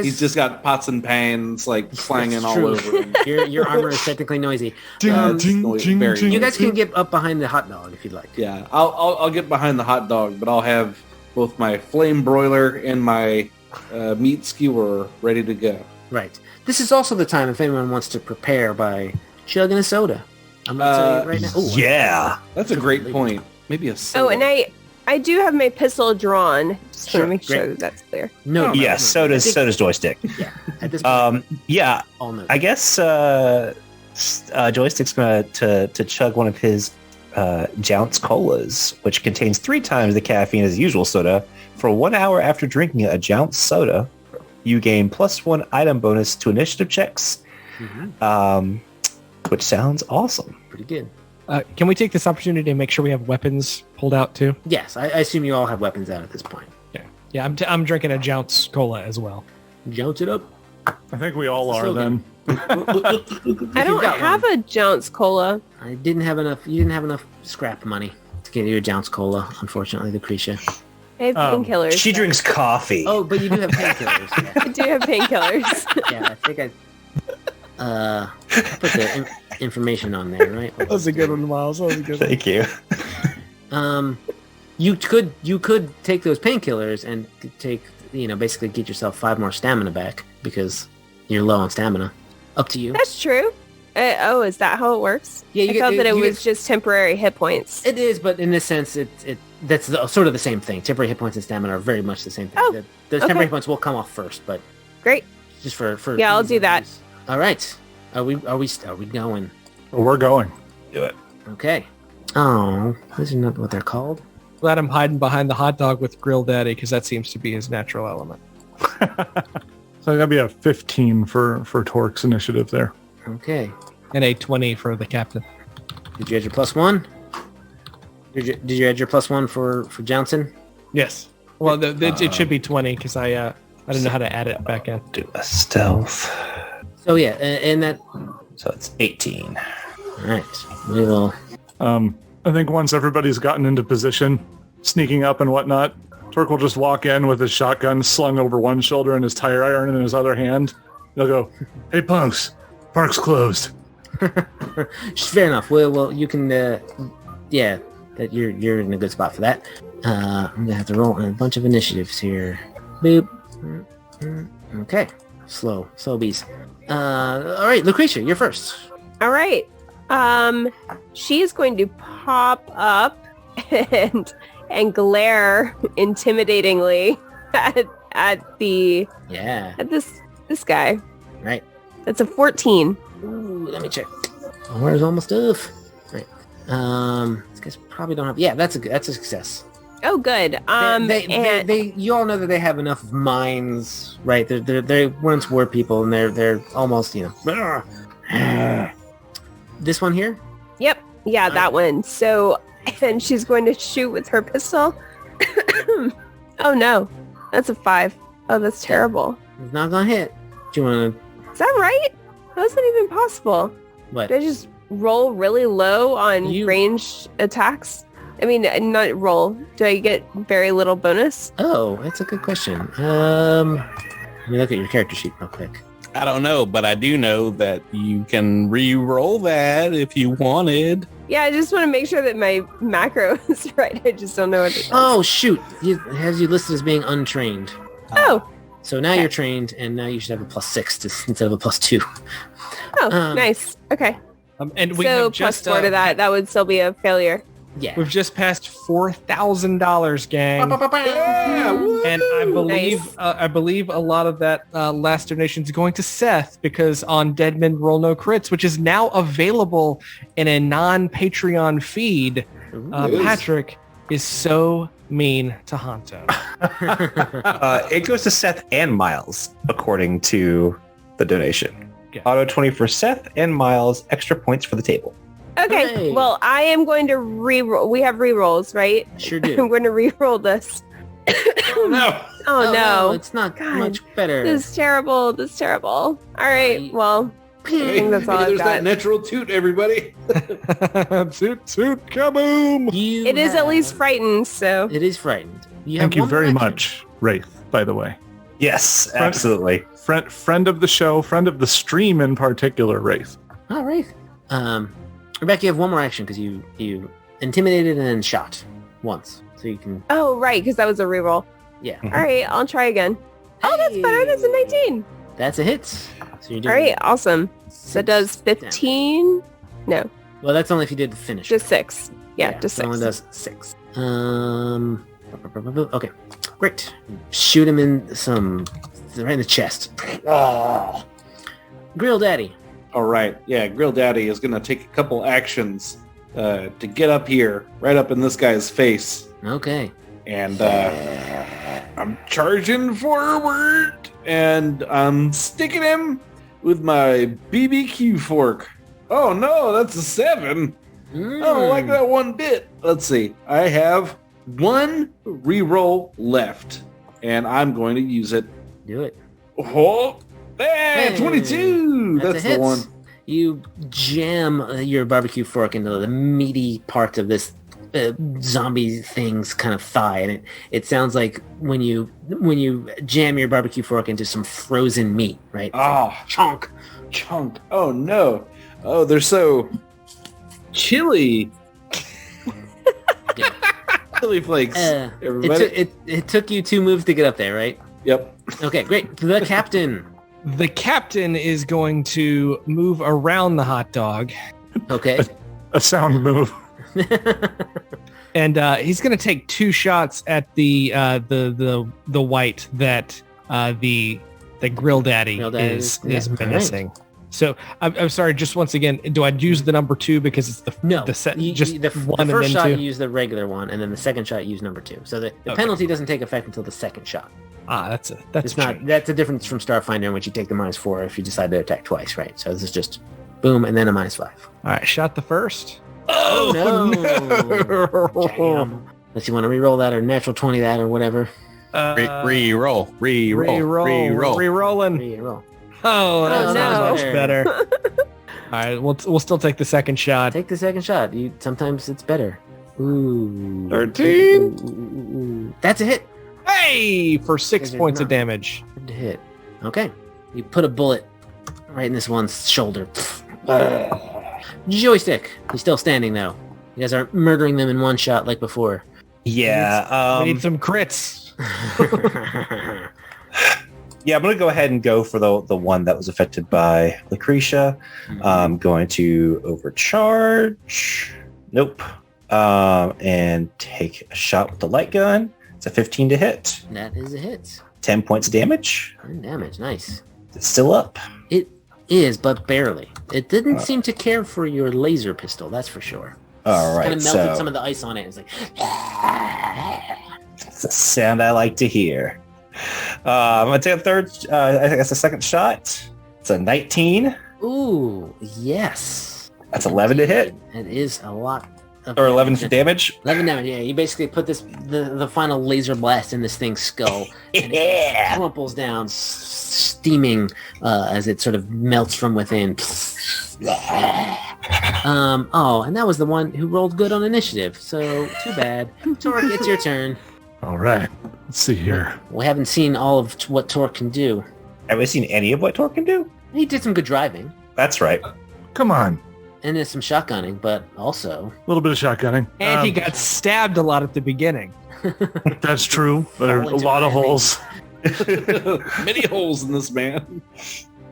He's just got pots and pans like clanging all over him. Your armor is technically noisy. You guys can get up behind the hot dog if you'd like. Yeah, I'll get behind the hot dog, but I'll have both my flame broiler and my meat skewer ready to go. Right. This is also the time if anyone wants to prepare by chugging a soda. I'm going to tell you right now. Ooh, yeah. That's a great point. Maybe a soda. Oh, and I do have my pistol drawn. Just want to make sure great. that's clear. No. Yes, so does Joystick. Yeah. At this point, yeah. all knows. I guess Joystick's going to chug one of his Jounce Colas, which contains 3 times the caffeine as usual soda. For 1 hour after drinking a Jounce soda, you gain +1 item bonus to initiative checks, which sounds awesome. Pretty good. Can we take this opportunity to make sure we have weapons pulled out too? Yes, I assume you all have weapons out at this point. Yeah. I'm drinking a Jounce Cola as well. Jounce it up. I think we all are then. I don't have a Jounce Cola. I didn't have enough. You didn't have enough scrap money to get you a Jounce Cola, unfortunately, Lucretia. I have painkillers. She drinks coffee. Oh, but you do have painkillers. I do have painkillers. Yeah, I think I put the information on there, right? That was a good one, Myles. That was a good one. Thank you. You could take those painkillers and take, basically get yourself 5 more stamina back because you're low on stamina. Up to you. That's true. Is that how it works? Yeah, I thought that it was just temporary hit points. It is, but in this sense, that's sort of the same thing. Temporary hit points and stamina are very much the same thing. Oh, those temporary hit points will come off first, but great. Just for yeah, I'll do that. All right. Are we going? We're going. Do it. Okay. Oh, these are not what they're called. Glad I'm hiding behind the hot dog with Grill Daddy because that seems to be his natural element. So that'd be a 15 for Torque's initiative there. Okay. And a 20 for the captain. Did you add your +1? Did you add your +1 for Johnson? Yes. Well, it should be 20 because I didn't know how to add it back in. Do a stealth. So yeah, and that. So it's 18. All right. We will. I think once everybody's gotten into position, sneaking up and whatnot, Torque will just walk in with his shotgun slung over one shoulder and his tire iron in his other hand. He'll go, "Hey, punks, park's closed." Fair enough. Well, you can. Yeah, that you're in a good spot for that. I'm gonna have to roll a bunch of initiatives here. Boop. Okay. Slow bees. All right, Lucretia, you're first. All right. She is going to pop up and glare intimidatingly at this guy. Right. That's a 14. Ooh, let me check. Where's all my stuff? Right. These guys probably don't have. Yeah, that's a success. Oh, good. They you all know that they have enough minds, right? They once were people, and they're almost, This one here? Yep. Yeah, that one. So, and she's going to shoot with her pistol. Oh no, that's a 5. Oh, that's terrible. It's not gonna hit. Do you want to? Is that right? How's that even possible? What? Did I just roll really low on ranged attacks? I mean, not roll. Do I get very little bonus? Oh, that's a good question. Let me look at your character sheet real quick. I don't know, but I do know that you can re-roll that if you wanted. Yeah, I just want to make sure that my macro is right. I just don't know what it is. Oh, shoot. It has you listed as being untrained. Oh. So now you're trained, and now you should have a +6 instead of a +2. Oh, nice. Okay. And we so have just +4 to that would still be a failure. Yeah. We've just passed $4,000, gang. And I believe a lot of that last donation is going to Seth because on Dead Men Roll No Crits, which is now available in a non-Patreon feed, Patrick is so mean to Honto. It goes to Seth and Myles, according to the donation. Yeah. Auto 20 for Seth and Myles, extra points for the table. Okay, Hey. well, I am going to re-roll. We have re-rolls, right? Sure do. I'm going to re-roll this. No. Oh, no. It's not God. much better. This is terrible. This is terrible. All right, well, I think that's all I've There's got. that natural toot, everybody. Toot, toot, kaboom! It is at least frightened, so. It is frightened. Thank you very much, Wraith, by the way. Yes, absolutely. Friend of the show, friend of the stream in particular, Wraith. All right. Rebecca, you have one more action because you intimidated and then shot once, so you can. Oh, right, because that was a re-roll. Yeah. All right, I'll try again. Oh, that's better. That's a 19. That's a hit. So you're doing. All right, awesome. So that does 15. No, Well, that's only if you did the finish. just 6. Yeah, just it 6. only does 6. Okay, great. Shoot him right in the chest. Oh. Grill Daddy. All right. Yeah, Grill Daddy is going to take a couple actions to get up here, right up in this guy's face. Okay. And I'm charging forward, and I'm sticking him with my BBQ fork. Oh, no, that's a 7. I don't like that one bit. Let's see. I have 1 reroll left, and I'm going to use it. Do it. Oh, hey, 22. That's a That's hit. the one. You jam your barbecue fork into the meaty part of this zombie thing's kind of thigh, and it sounds like when you jam your barbecue fork into some frozen meat, right? Chunk. Oh no. Oh, they're so chilly. Chili flakes. Everybody. It took you 2 moves to get up there, right? Yep. Okay, great. The captain. The captain is going to move around the hot dog. Okay. A sound move. And he's going to take 2 shots at the white that the grill daddy is menacing. Right. So I'm sorry. Just once again, do I use the number 2 because it's the set? The one first and shot then you 2? use the regular one, and then the second shot you use number 2. So the penalty doesn't take effect until the second shot. That's That's a difference from Starfinder in which you take the -4 if you decide to attack twice, right? So this is just boom and then a -5. All right, shot the first. Oh no! Damn. Unless you want to re-roll that or natural 20 that or whatever. Re-roll. Re-rolling. Re-roll. Oh, that's no. much better. All right, we'll still take the second shot. Take the second shot. Sometimes it's better. Ooh. 13? Ooh. That's a hit. Hey, for 6 points of damage. Good to hit. Okay. You put a bullet right in this one's shoulder. Joystick. He's still standing though. You guys aren't murdering them in one shot like before. Yeah. We need some crits. Yeah, I'm going to go ahead and go for the one that was affected by Lucretia. I'm going to overcharge. Nope. And take a shot with the light gun. It's a 15 to hit. That is a hit. 10 points of damage. 10 damage. Nice. It's still up. It is, but barely. It didn't seem to care for your laser pistol, that's for sure. All right, Kind of melted some of the ice on it. It's like... It's a sound I like to hear. I'm going to take a third, I think that's a second shot. It's a 19. Ooh, yes. That's 11 to hit. It is a lot. Or 11 for damage. 11 damage, yeah. You basically put the final laser blast in this thing's skull. And it crumples down, steaming as it sort of melts from within. And that was the one who rolled good on initiative. So, too bad. Torque, it's your turn. All right. Let's see here. We haven't seen all of what Torque can do. Have we seen any of what Torque can do? He did some good driving. That's right. Come on. And there's some shotgunning, but also... A little bit of shotgunning. And he got stabbed a lot at the beginning. That's true. There are a lot of holes. Many holes in this man.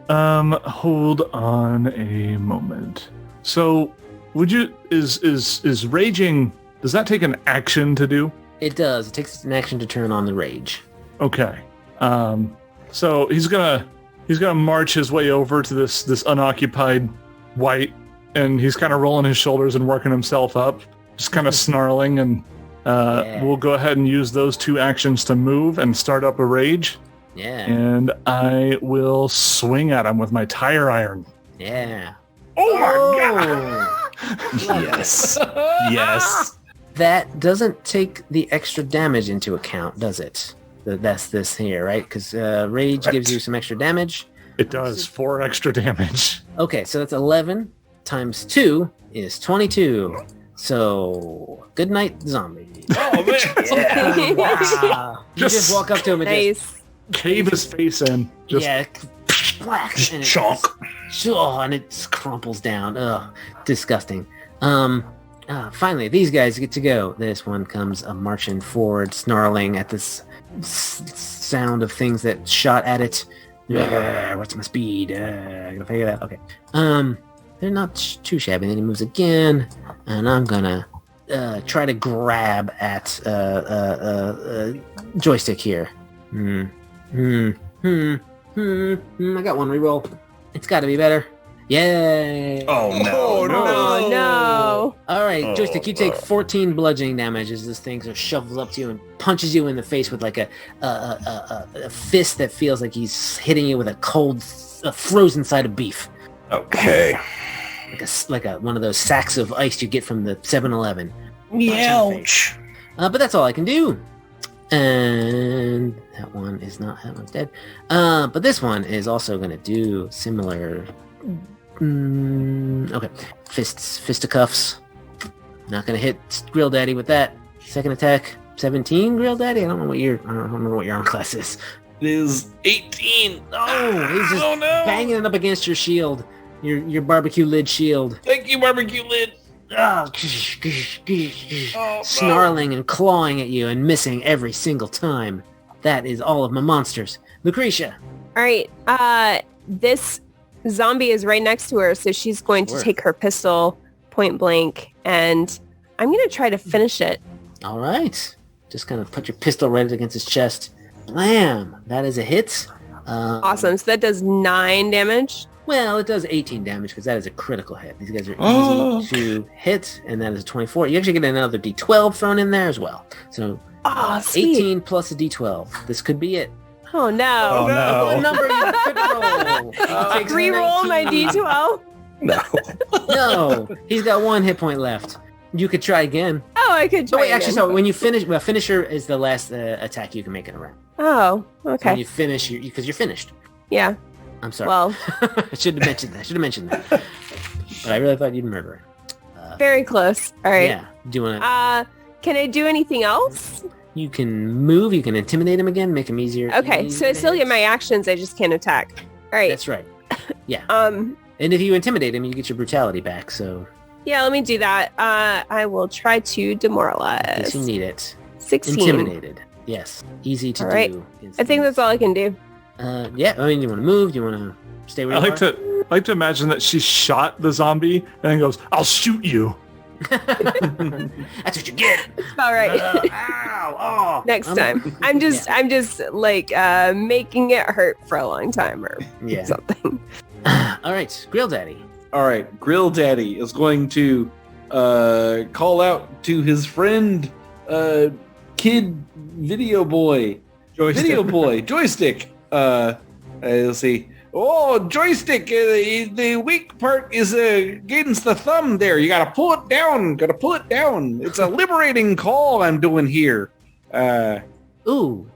Hold on a moment. So, would you is raging? Does that take an action to do? It does. It takes an action to turn on the rage. Okay. So he's gonna march his way over to this unoccupied white, and he's kind of rolling his shoulders and working himself up, just kind of snarling. And we'll go ahead and use those 2 actions to move and start up a rage. Yeah. And I will swing at him with my tire iron. Yeah. Oh my god! Yes. Yes. That doesn't take the extra damage into account, does it? That's this here, right? Because rage gives you some extra damage. It does 4 extra damage. Okay, so that's 11 times 2 is 22. So, good night, zombie. Oh, man. Yeah. Wow. You just walk up to him and just... Nice. Cave his face in. Just Yeah. Black. And chunk. And it crumples down. Ugh. Disgusting. Finally, these guys get to go. This one comes marching forward, snarling at this sound of things that shot at it. What's my speed? I gotta figure that out. Okay. They're not too shabby. Then he moves again, and I'm gonna try to grab at joystick here. I got one reroll. It's got to be better. Yay! Oh no! Oh, no. All right, joystick, you take 14 bludgeoning damage as this thing sort of shovels up to you and punches you in the face with like a fist that feels like he's hitting you with a cold, frozen side of beef. Okay. Like a one of those sacks of ice you get from the 7-Eleven. Ouch. But that's all I can do. And that one's dead. But this one is also going to do similar. Okay, fisticuffs. Not gonna hit Grill Daddy with that. Second attack, 17. Grill Daddy. I don't remember what your arm class is. It is 18. Oh, he's just banging it up against your shield, your barbecue lid shield. Thank you, barbecue lid. Snarling and clawing at you and missing every single time. That is all of my monsters. Lucretia. All right. This zombie is right next to her, so she's going to take her pistol point blank, and I'm going to try to finish it. All right. Just kind of put your pistol right against his chest. Blam! That is a hit. Awesome. So that does 9 damage. Well, it does 18 damage because that is a critical hit. These guys are easy to hit, and that is a 24. You actually get another D12 thrown in there as well. So 18 plus a D12. This could be it. Oh, no. Oh, no. What number you could roll? Re-roll my D12? No. No. He's got 1 hit point left. You could try again. Oh, I could try Wait, again. actually, so when you finish, finisher is the last attack you can make in a round. Oh, So okay. when you finish, because you're finished. Yeah. I'm sorry. Well, I should have mentioned that. But I really thought you'd murder her. very close. All right. Yeah. Do you want to? Can I do anything else? You can move. You can intimidate him again. Make him easier. Okay, so I still get my actions. I just can't attack. All right. That's right. Yeah. Um. And if you intimidate him, you get your brutality back. So Yeah, let me do that. I will try to in demoralize. case you need it. 16. Intimidated. Yes. Easy to All right. do. I think that's all I can do. Yeah. I mean, you want to move? You want to stay where I you like to imagine that she shot the zombie and then goes, "I'll shoot you." That's what you get. All right. Ow! Oh. Next time. I'm just like making it hurt for a long time or Yeah. something. All right, Grill Daddy. All right, Grill Daddy is going to call out to his friend, Kid Video Boy. Joystick. Let's see. Oh, Joystick, the weak part is against the thumb there. You gotta pull it down. It's a liberating call I'm doing here. Ooh.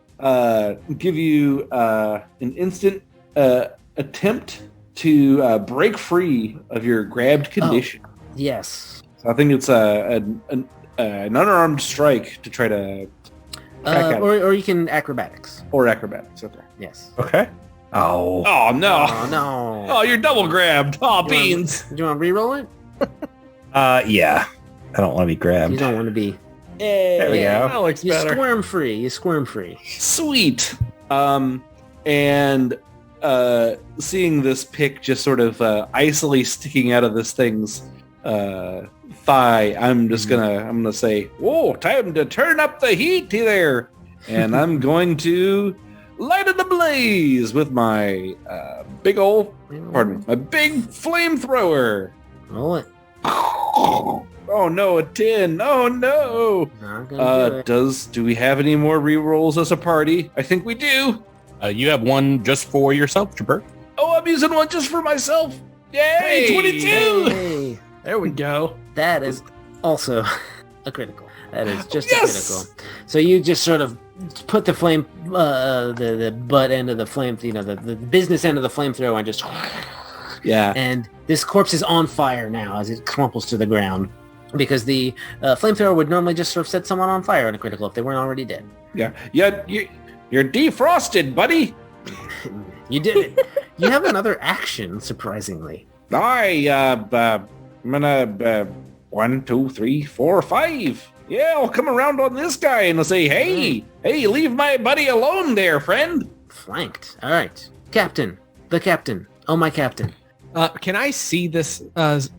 Give you an instant attempt to break free of your grabbed condition. Yes. So I think it's an unarmed strike to try to crack out. Or you can acrobatics. Or acrobatics. Okay. Yes. Okay. Oh. Oh no! Oh no. Oh, you're double grabbed. Oh, beans. Do you want to re-roll it? Yeah. I don't want to be You grabbed. don't want to be. There we go. That looks You better. squirm free. Sweet. And seeing this pick just sort of icily sticking out of this thing's thigh, I'm gonna say, "Whoa, time to turn up the heat there," and I'm going to light it ablaze with my big flamethrower. Roll it. Oh no, a 10. Oh no. Not gonna do it. Do we have any more rerolls as a party? I think we do. You have one just for yourself, Gibert. Oh, I'm using one just for myself. Yay, 22. Hey, There we go. that is also a critical. That is just Yes! a critical. So you just sort of put the flame, the butt end of the flame, the business end of the flamethrower, and just. Yeah. And this corpse is on fire now as it crumples to the ground. Because the flamethrower would normally just sort of set someone on fire in a critical if they weren't already dead. Yeah. You're defrosted, buddy. You did it. You have another action, surprisingly. I'm gonna 1, 2, 3, 4, 5. Yeah, I'll come around on this guy and I'll say, hey, leave my buddy alone there, friend. Flanked. All right. Captain. The captain. Oh, my captain. Can I see this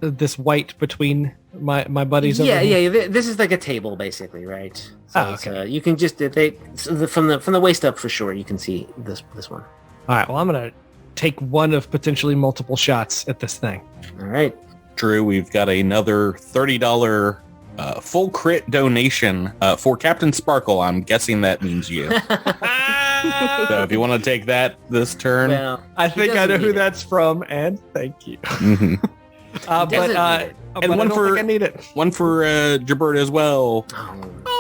this white between my buddies? Yeah, over here? yeah. This is like a table, basically, right? So Oh, okay. you can just from the waist up for sure. You can see this one. All right. Well, I'm gonna take one of potentially multiple shots at this thing. All right. Drew, we've got another $30 full crit donation for Captain Sparkle. I'm guessing that means you. So if you want to take that this turn. Well, I he think I know doesn't who need it. that's from, and thank you. Mhm. doesn't need it. But And I one don't for- think I need it. One for Gibert as well, Oh.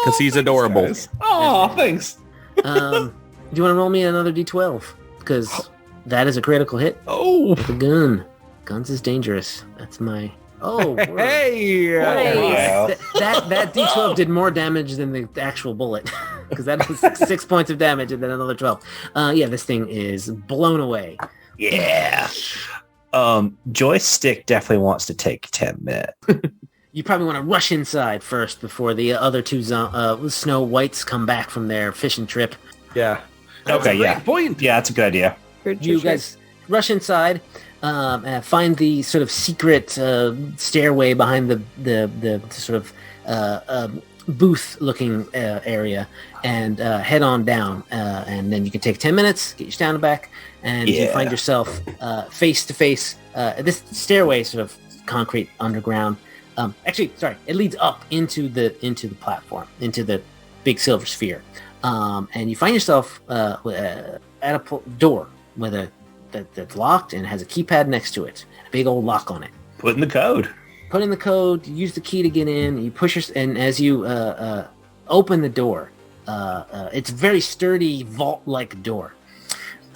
because he's adorable. Oh, thanks. Do you want to roll me another d12? Because that is a critical hit Oh, with a gun. Guns is dangerous. That's my Oh, Hey! Nice. that D12 did more damage than the actual bullet, because that was 6 points of damage and then another 12. Yeah, this thing is blown away. Yeah. Joystick definitely wants to take 10 minutes. You probably want to rush inside first before the other two Snow Whites come back from their fishing trip. Yeah. Okay, yeah. Point. Yeah, that's a good idea. You guys rush inside, find the sort of secret stairway behind the sort of booth-looking area, and head on down. And then you can take 10 minutes, get your stamina back, and you find yourself face to face. This stairway is sort of concrete underground. It leads up into the platform, into the big silver sphere. And you find yourself at a door that's locked and has a keypad next to it, a big old lock on it. Put in the code. Put in the code. Use the key to get in. You push and as you open the door, it's a very sturdy vault-like door,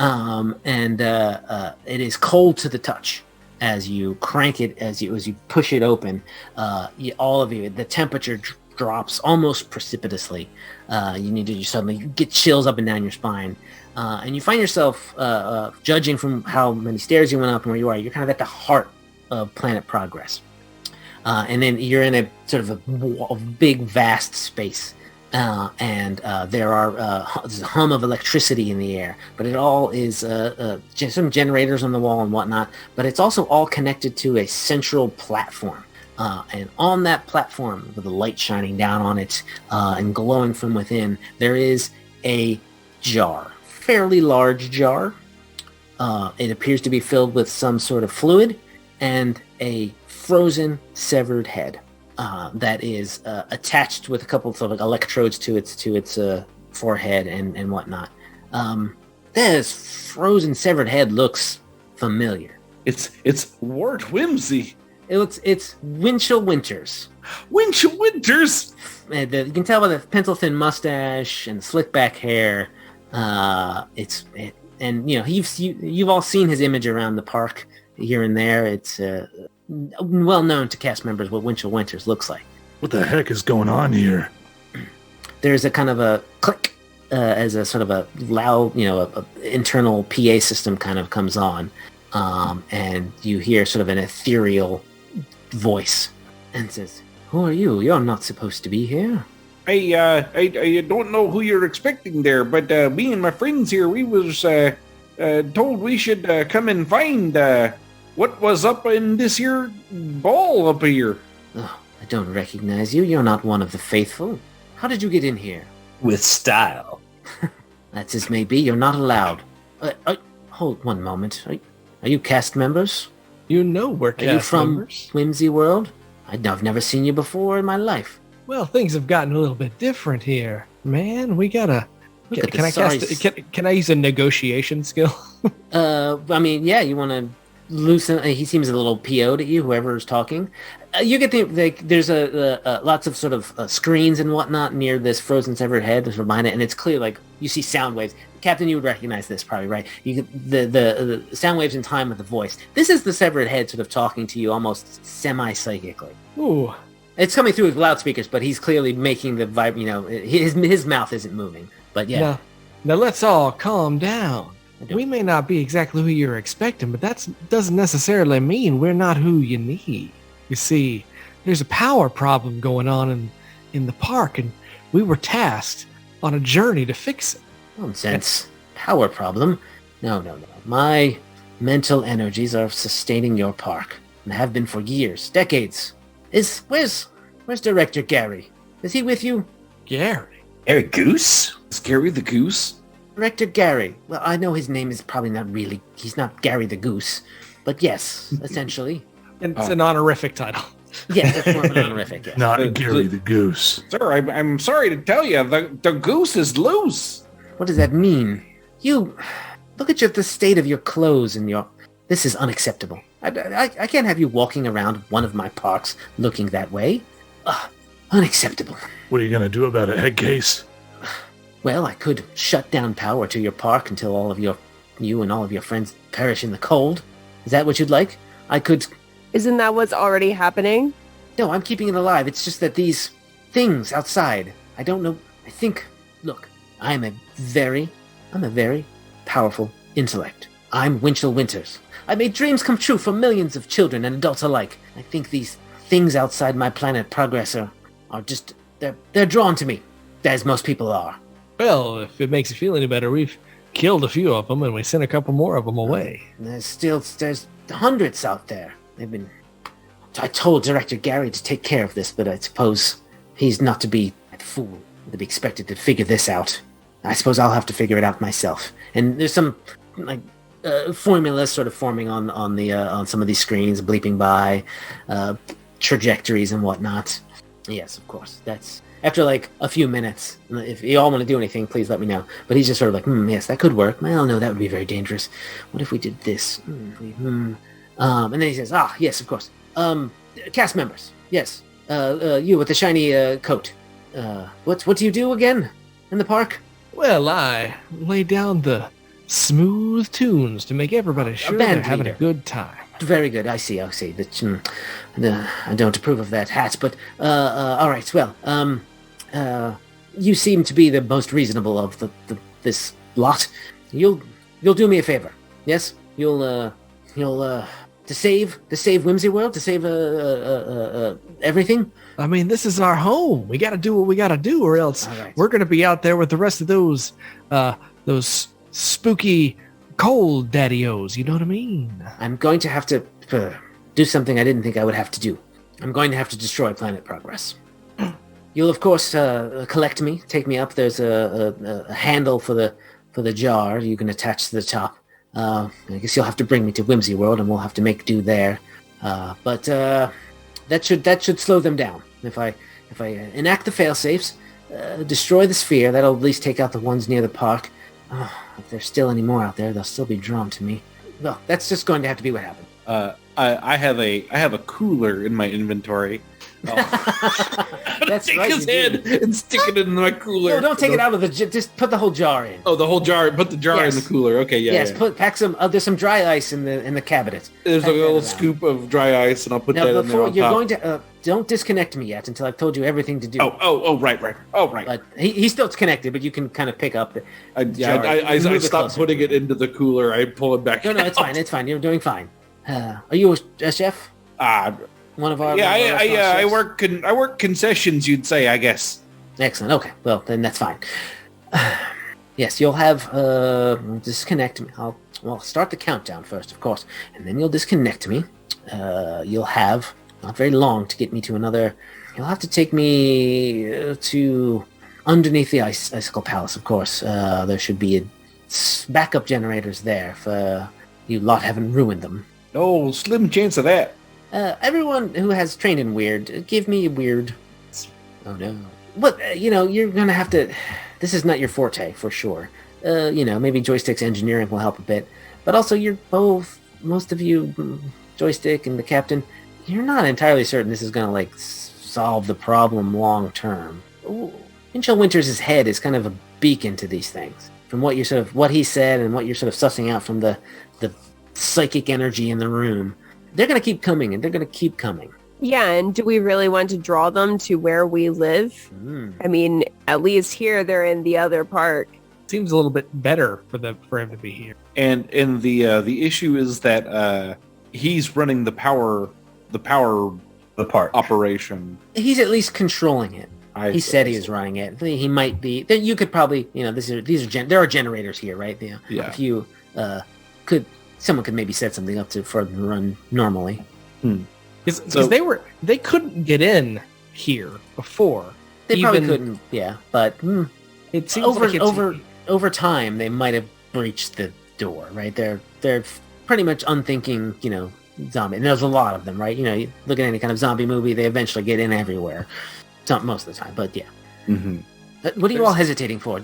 and it is cold to the touch. As you crank it, as you push it open, all of you, the temperature drops almost precipitously. You suddenly get chills up and down your spine, and you find yourself, judging from how many stairs you went up and where you are, you're kind of at the heart of Planet Progress, and then you're in a sort of a big, vast space. And there are there's a hum of electricity in the air, but it all is some generators on the wall and whatnot. But it's also all connected to a central platform, and on that platform, with the light shining down on it and glowing from within, there is a jar, fairly large jar. It appears to be filled with some sort of fluid, and a frozen, severed head. That is attached with a couple of electrodes to its forehead and whatnot. This frozen severed head looks familiar. It's Wart Whimsy. It's Winchell Winters. Winchell Winters. You can tell by the pencil thin mustache and slick back hair. And you've all seen his image around the park here and there. It's well known to cast members what Winchell Winters looks like. What the heck is going on here? There's a kind of a click as a sort of a loud, a internal PA system kind of comes on, and you hear sort of an ethereal voice and says, "Who are you? You're not supposed to be here." I don't know who you're expecting there, but me and my friends here, we was told we should come and find what was up in this here ball up here. Oh, I don't recognize you. You're not one of the faithful. How did you get in here? With style. That's as may be. You're not allowed. Hold one moment. Are you cast members? You know we're Are cast you from members. Whimsy World? I've never seen you before in my life. Well, things have gotten a little bit different here, man. We gotta. Look at Can I can I use a negotiation skill? Yeah. You want to loosen? He seems a little PO'd at you. Whoever is talking, you get there's lots of sort of screens and whatnot near this frozen severed head to remind it, and it's clear like you see sound waves. Captain, you would recognize this probably, right? You get the sound waves in time with the voice. This is the severed head sort of talking to you almost semi-psychically. Ooh. It's coming through with loudspeakers, but he's clearly making the vibe. His mouth isn't moving. But yeah. Now let's all calm down. We may not be exactly who you're expecting, but that doesn't necessarily mean we're not who you need. You see, there's a power problem going on in the park, and we were tasked on a journey to fix it. Nonsense. Power problem? No. My mental energies are sustaining your park, and have been for years, decades. Where's Director Gary? Is he with you? Gary? Gary Goose? Is Gary the Goose? Director Gary. Well, I know his name is probably not really... He's not Gary the Goose. But yes, essentially. It's an honorific title. Yes, it's more of an honorific, yes. Not Gary the Goose. Sir, I'm sorry to tell you, the goose is loose. What does that mean? You... Look at the state of your clothes and your... This is unacceptable. I can't have you walking around one of my parks looking that way. Unacceptable. What are you going to do about it, Headcase? Well, I could shut down power to your park until you and all of your friends perish in the cold. Is that what you'd like? I could Isn't that what's already happening? No, I'm keeping it alive. It's just that these things outside, I don't know. I think, look, I'm a very powerful intellect. I'm Winchell Winters. I made dreams come true for millions of children and adults alike. I think these things outside my planet Progress are just, they're drawn to me, as most people are. Well, if it makes you feel any better, we've killed a few of them and we sent a couple more of them away. There's hundreds out there. I told Director Gary to take care of this, but I suppose he's not to be a fool to be expected to figure this out. I suppose I'll have to figure it out myself. And there's some formulas sort of forming on some of these screens, bleeping by, trajectories and whatnot. Yes, of course. That's after like a few minutes. If you all want to do anything, please let me know. But he's just sort of like, yes, that could work. Well, no, that would be very dangerous. What if we did this? And then he says, yes, of course. Cast members, yes. You with the shiny coat. What do you do again in the park? Well, I lay down the smooth tunes to make everybody sure they're having a good time. Very good. I see. I don't approve of that hat, but all right. Well, you seem to be the most reasonable of this lot. You'll do me a favor. Yes, you'll to save Whimsy World, to save everything. I mean, this is our home. We got to do what we got to do, or else we're going to be out there with the rest of those spooky cold daddy-os. You know what I mean? I'm going to have to do something I didn't think I would have to do. I'm going to have to destroy Planet Progress. You'll of course collect me, take me up. There's a handle for the jar you can attach to the top. I guess you'll have to bring me to Whimsy World, and we'll have to make do there. But that should slow them down. If I enact the fail-safes, destroy the sphere, that'll at least take out the ones near the park. If there's still any more out there, they'll still be drawn to me. Well, that's just going to have to be what happened. I have a cooler in my inventory. That's take right, his head and stick it in my cooler. No, don't take it out of the. Just put the whole jar in. Oh, the whole jar. Put the jar in the cooler. Okay, yeah. Yes, yeah. pack some. There's some dry ice in the cabinet. There's a little scoop of dry ice, and I'll put that in there. Before you're going to, don't disconnect me yet until I've told you everything to do. Right. But he's still connected, but you can kind of pick up the. I stopped putting it into the cooler. I pull it back. No, it's fine. It's fine. You're doing fine. Are you a chef? One of our I work concessions, you'd say, I guess. Excellent. Okay, well then that's fine. Yes, you'll have disconnect me. I'll start the countdown first, of course, and then you'll disconnect me. You'll have not very long to get me to another. You'll have to take me to underneath the icicle palace, of course. There should be backup generators there if you lot haven't ruined them. Oh, slim chance of that. Everyone who has trained in weird, give me weird. Oh no. But, you're going to have to... This is not your forte, for sure. Maybe Joystick's engineering will help a bit. But also, you're both, most of you, Joystick and the captain, you're not entirely certain this is going to, solve the problem long term. Winchell Winters' head is kind of a beacon to these things. From what he said and what you're sort of sussing out from the psychic energy in the room. They're going to keep coming, and they're going to keep coming. Yeah, and do we really want to draw them to where we live? I mean, at least here they're in the other park. Seems a little bit better for him to be here. And the issue is that he's running the power park operation. He's at least controlling it. He said he was running it. He might be. You could probably, there are generators here, right? Yeah. If you someone could maybe set something up for them to run normally. Because they couldn't get in here before. They probably couldn't. Yeah, but it seems over time they might have breached the door. Right? They're pretty much unthinking. Zombie. And there's a lot of them, right? You look at any kind of zombie movie, they eventually get in everywhere. Not most of the time, but yeah. Mm-hmm. What are you all hesitating for?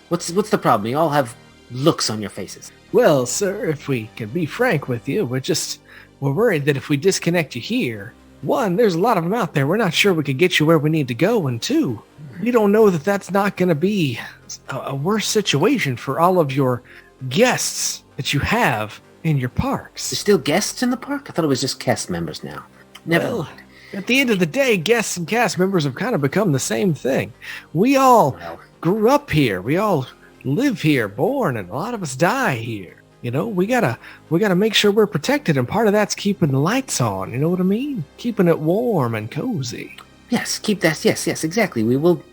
What's the problem? You all have looks on your faces. Well, sir, if we can be frank with you, we're worried that if we disconnect you here, one, there's a lot of them out there. We're not sure we could get you where we need to go. And two, we don't know that that's not going to be a worse situation for all of your guests that you have in your parks. There's still guests in the park? I thought it was just cast members now. Never Well, mind. at the end of the day, guests and cast members have kind of become the same thing. We all Well, grew up here. We all live here, born, and a lot of us die here. You know, we gotta make sure we're protected, and part of that's keeping the lights on. You know what I mean? Keeping it warm and cozy. yes, keep that. Yes, exactly. You'll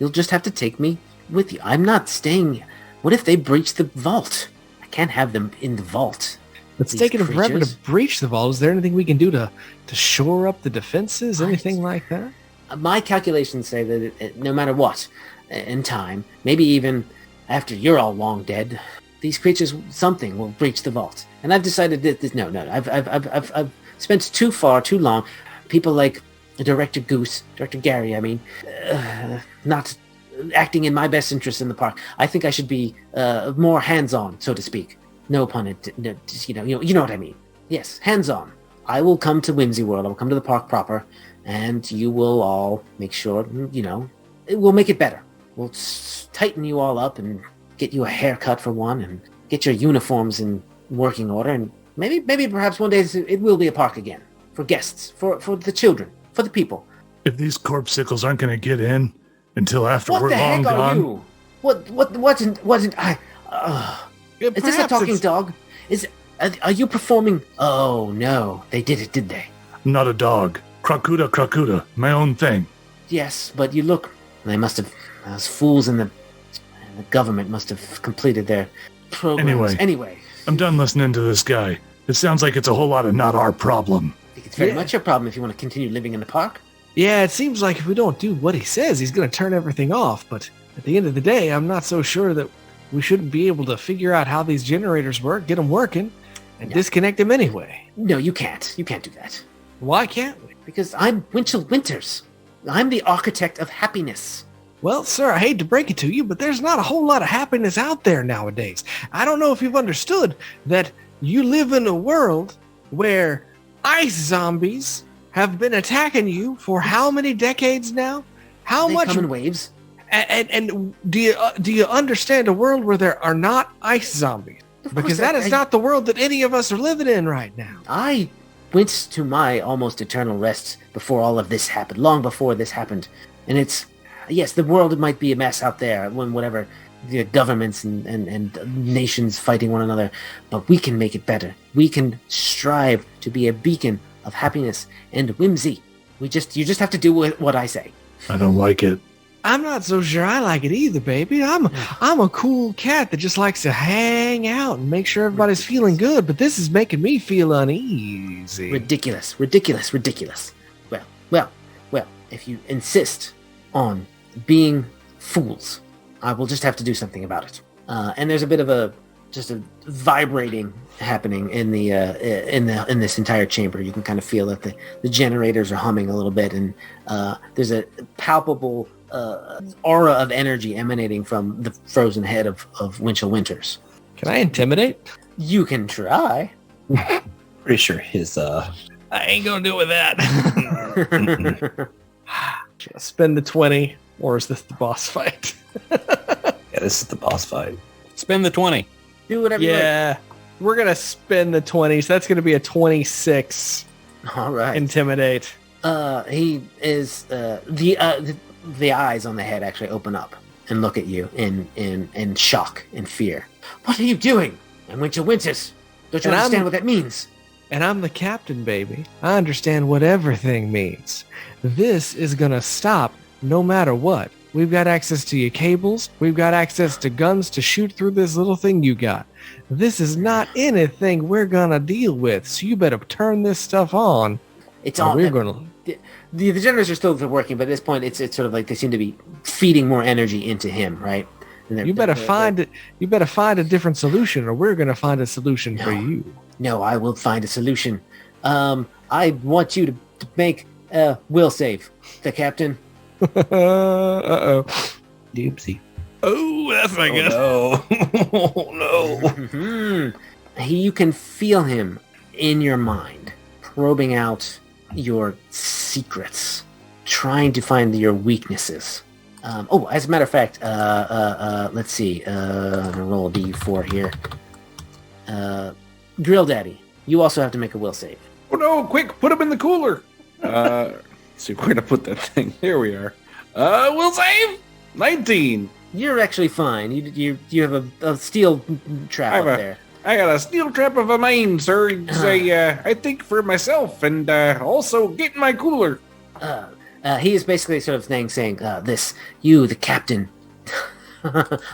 just have to take me with you. I'm not staying. What if they breach the vault? I can't have them in the vault. It's These taking forever to creatures. breach the vault. Is there anything we can do to shore up the defenses? Anything like that? My calculations say that no matter what, in time, maybe even after you're all long dead, these creatures, something will breach the vault. And I've decided that no. I've spent too long. People like Director Gary, not acting in my best interest in the park. I think I should be more hands-on, so to speak. No pun intended. You know what I mean. Yes, hands-on. I will come to Whimsy World. I will come to the park proper, and you will all make sure. We'll make it better. We'll tighten you all up and get you a haircut for one, and get your uniforms in working order, and maybe perhaps one day it will be a park again for guests, for the children, for the people. If these corpsicles aren't going to get in until after What we're the long heck are gone, you? Wasn't I? Is this a talking dog? Are you performing? Oh no, they did it, did they? not a dog. Krakuda, my own thing. Yes, but you look. They must have. Those fools in the government must have completed their programs. Anyway, I'm done listening to this guy. It sounds like it's a whole lot of not our problem. I think it's very much your problem if you want to continue living in the park. Yeah, it seems like if we don't do what he says, he's going to turn everything off. But at the end of the day, I'm not so sure that we shouldn't be able to figure out how these generators work, get them working, and disconnect them anyway. No, you can't. You can't do that. Why can't we? Because I'm Winchell Winters. I'm the architect of happiness. Well, sir, I hate to break it to you, but there's not a whole lot of happiness out there nowadays. I don't know if you've understood that you live in a world where ice zombies have been attacking you for how many decades now? How They much? come in waves. And do you understand a world where there are not ice zombies? Of course, Because that is not the world that any of us are living in right now. I went to my almost eternal rest before all of this happened, long before this happened. And it's, yes, the world might be a mess out there when whatever the governments and nations fighting one another, but we can make it better. We can strive to be a beacon of happiness and whimsy. You just have to do what I say. I don't like it. I'm not so sure I like it either, baby. I'm a cool cat that just likes to hang out and make sure everybody's feeling good, but this is making me feel uneasy. Ridiculous. Well, if you insist on being fools, I will just have to do something about it. And there's a bit of a vibrating happening in the in this entire chamber. You can kind of feel that the generators are humming a little bit, and there's a palpable aura of energy emanating from the frozen head of Winchell Winters. Can I intimidate? You can try. Pretty sure his I ain't gonna do it with that. Should I spend the 20, or is this the boss fight? yeah, this is the boss fight. Spend the 20. Do whatever you like. Yeah, we're gonna spend the 20, so that's gonna be a 26. All right. Intimidate. He is the eyes on the head actually open up and look at you in shock and fear. What are you doing? I'm Winchell Winters. Don't you understand what that means? And I'm the captain, baby. I understand what everything means. This is gonna stop no matter what. We've got access to your cables. We've got access to guns to shoot through this little thing you got. This is not anything we're gonna deal with, so you better turn this stuff on. It's on. We're gonna. The generators are still working, but at this point, it's sort of like they seem to be feeding more energy into him, right? You better find a different solution, or we're gonna find a solution for you. No, I will find a solution. I want you to make will save the captain. Uh-oh. Doopsie. Oh, that's not good. No. Oh, no. You can feel him in your mind, probing out your secrets, trying to find your weaknesses. As a matter of fact, let's see. I'm gonna roll a d4 here. Grill Daddy, you also have to make a will save. Oh no, quick, put him in the cooler. Let's see, where to put that thing? Here we are. Will save 19. You're actually fine. You have a steel trap up there. I got a steel trap of a mind, sir. I think for myself and also get in my cooler. He is basically sort of saying, you, the captain.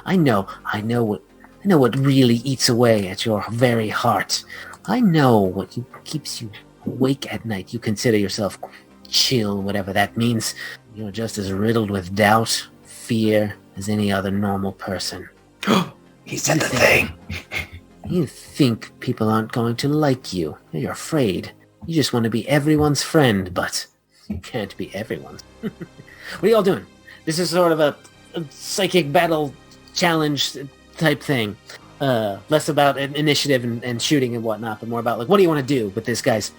I know what really eats away at your very heart. I know what keeps you awake at night. You consider yourself chill, whatever that means. You're just as riddled with doubt, fear as any other normal person. He said the thing. You think people aren't going to like you. You're afraid. You just want to be everyone's friend, but you can't be everyone's. What are y'all doing? This is sort of a psychic battle challenge type thing. Less about an initiative and shooting and whatnot, but more about, like, what do you want to do with this guy's,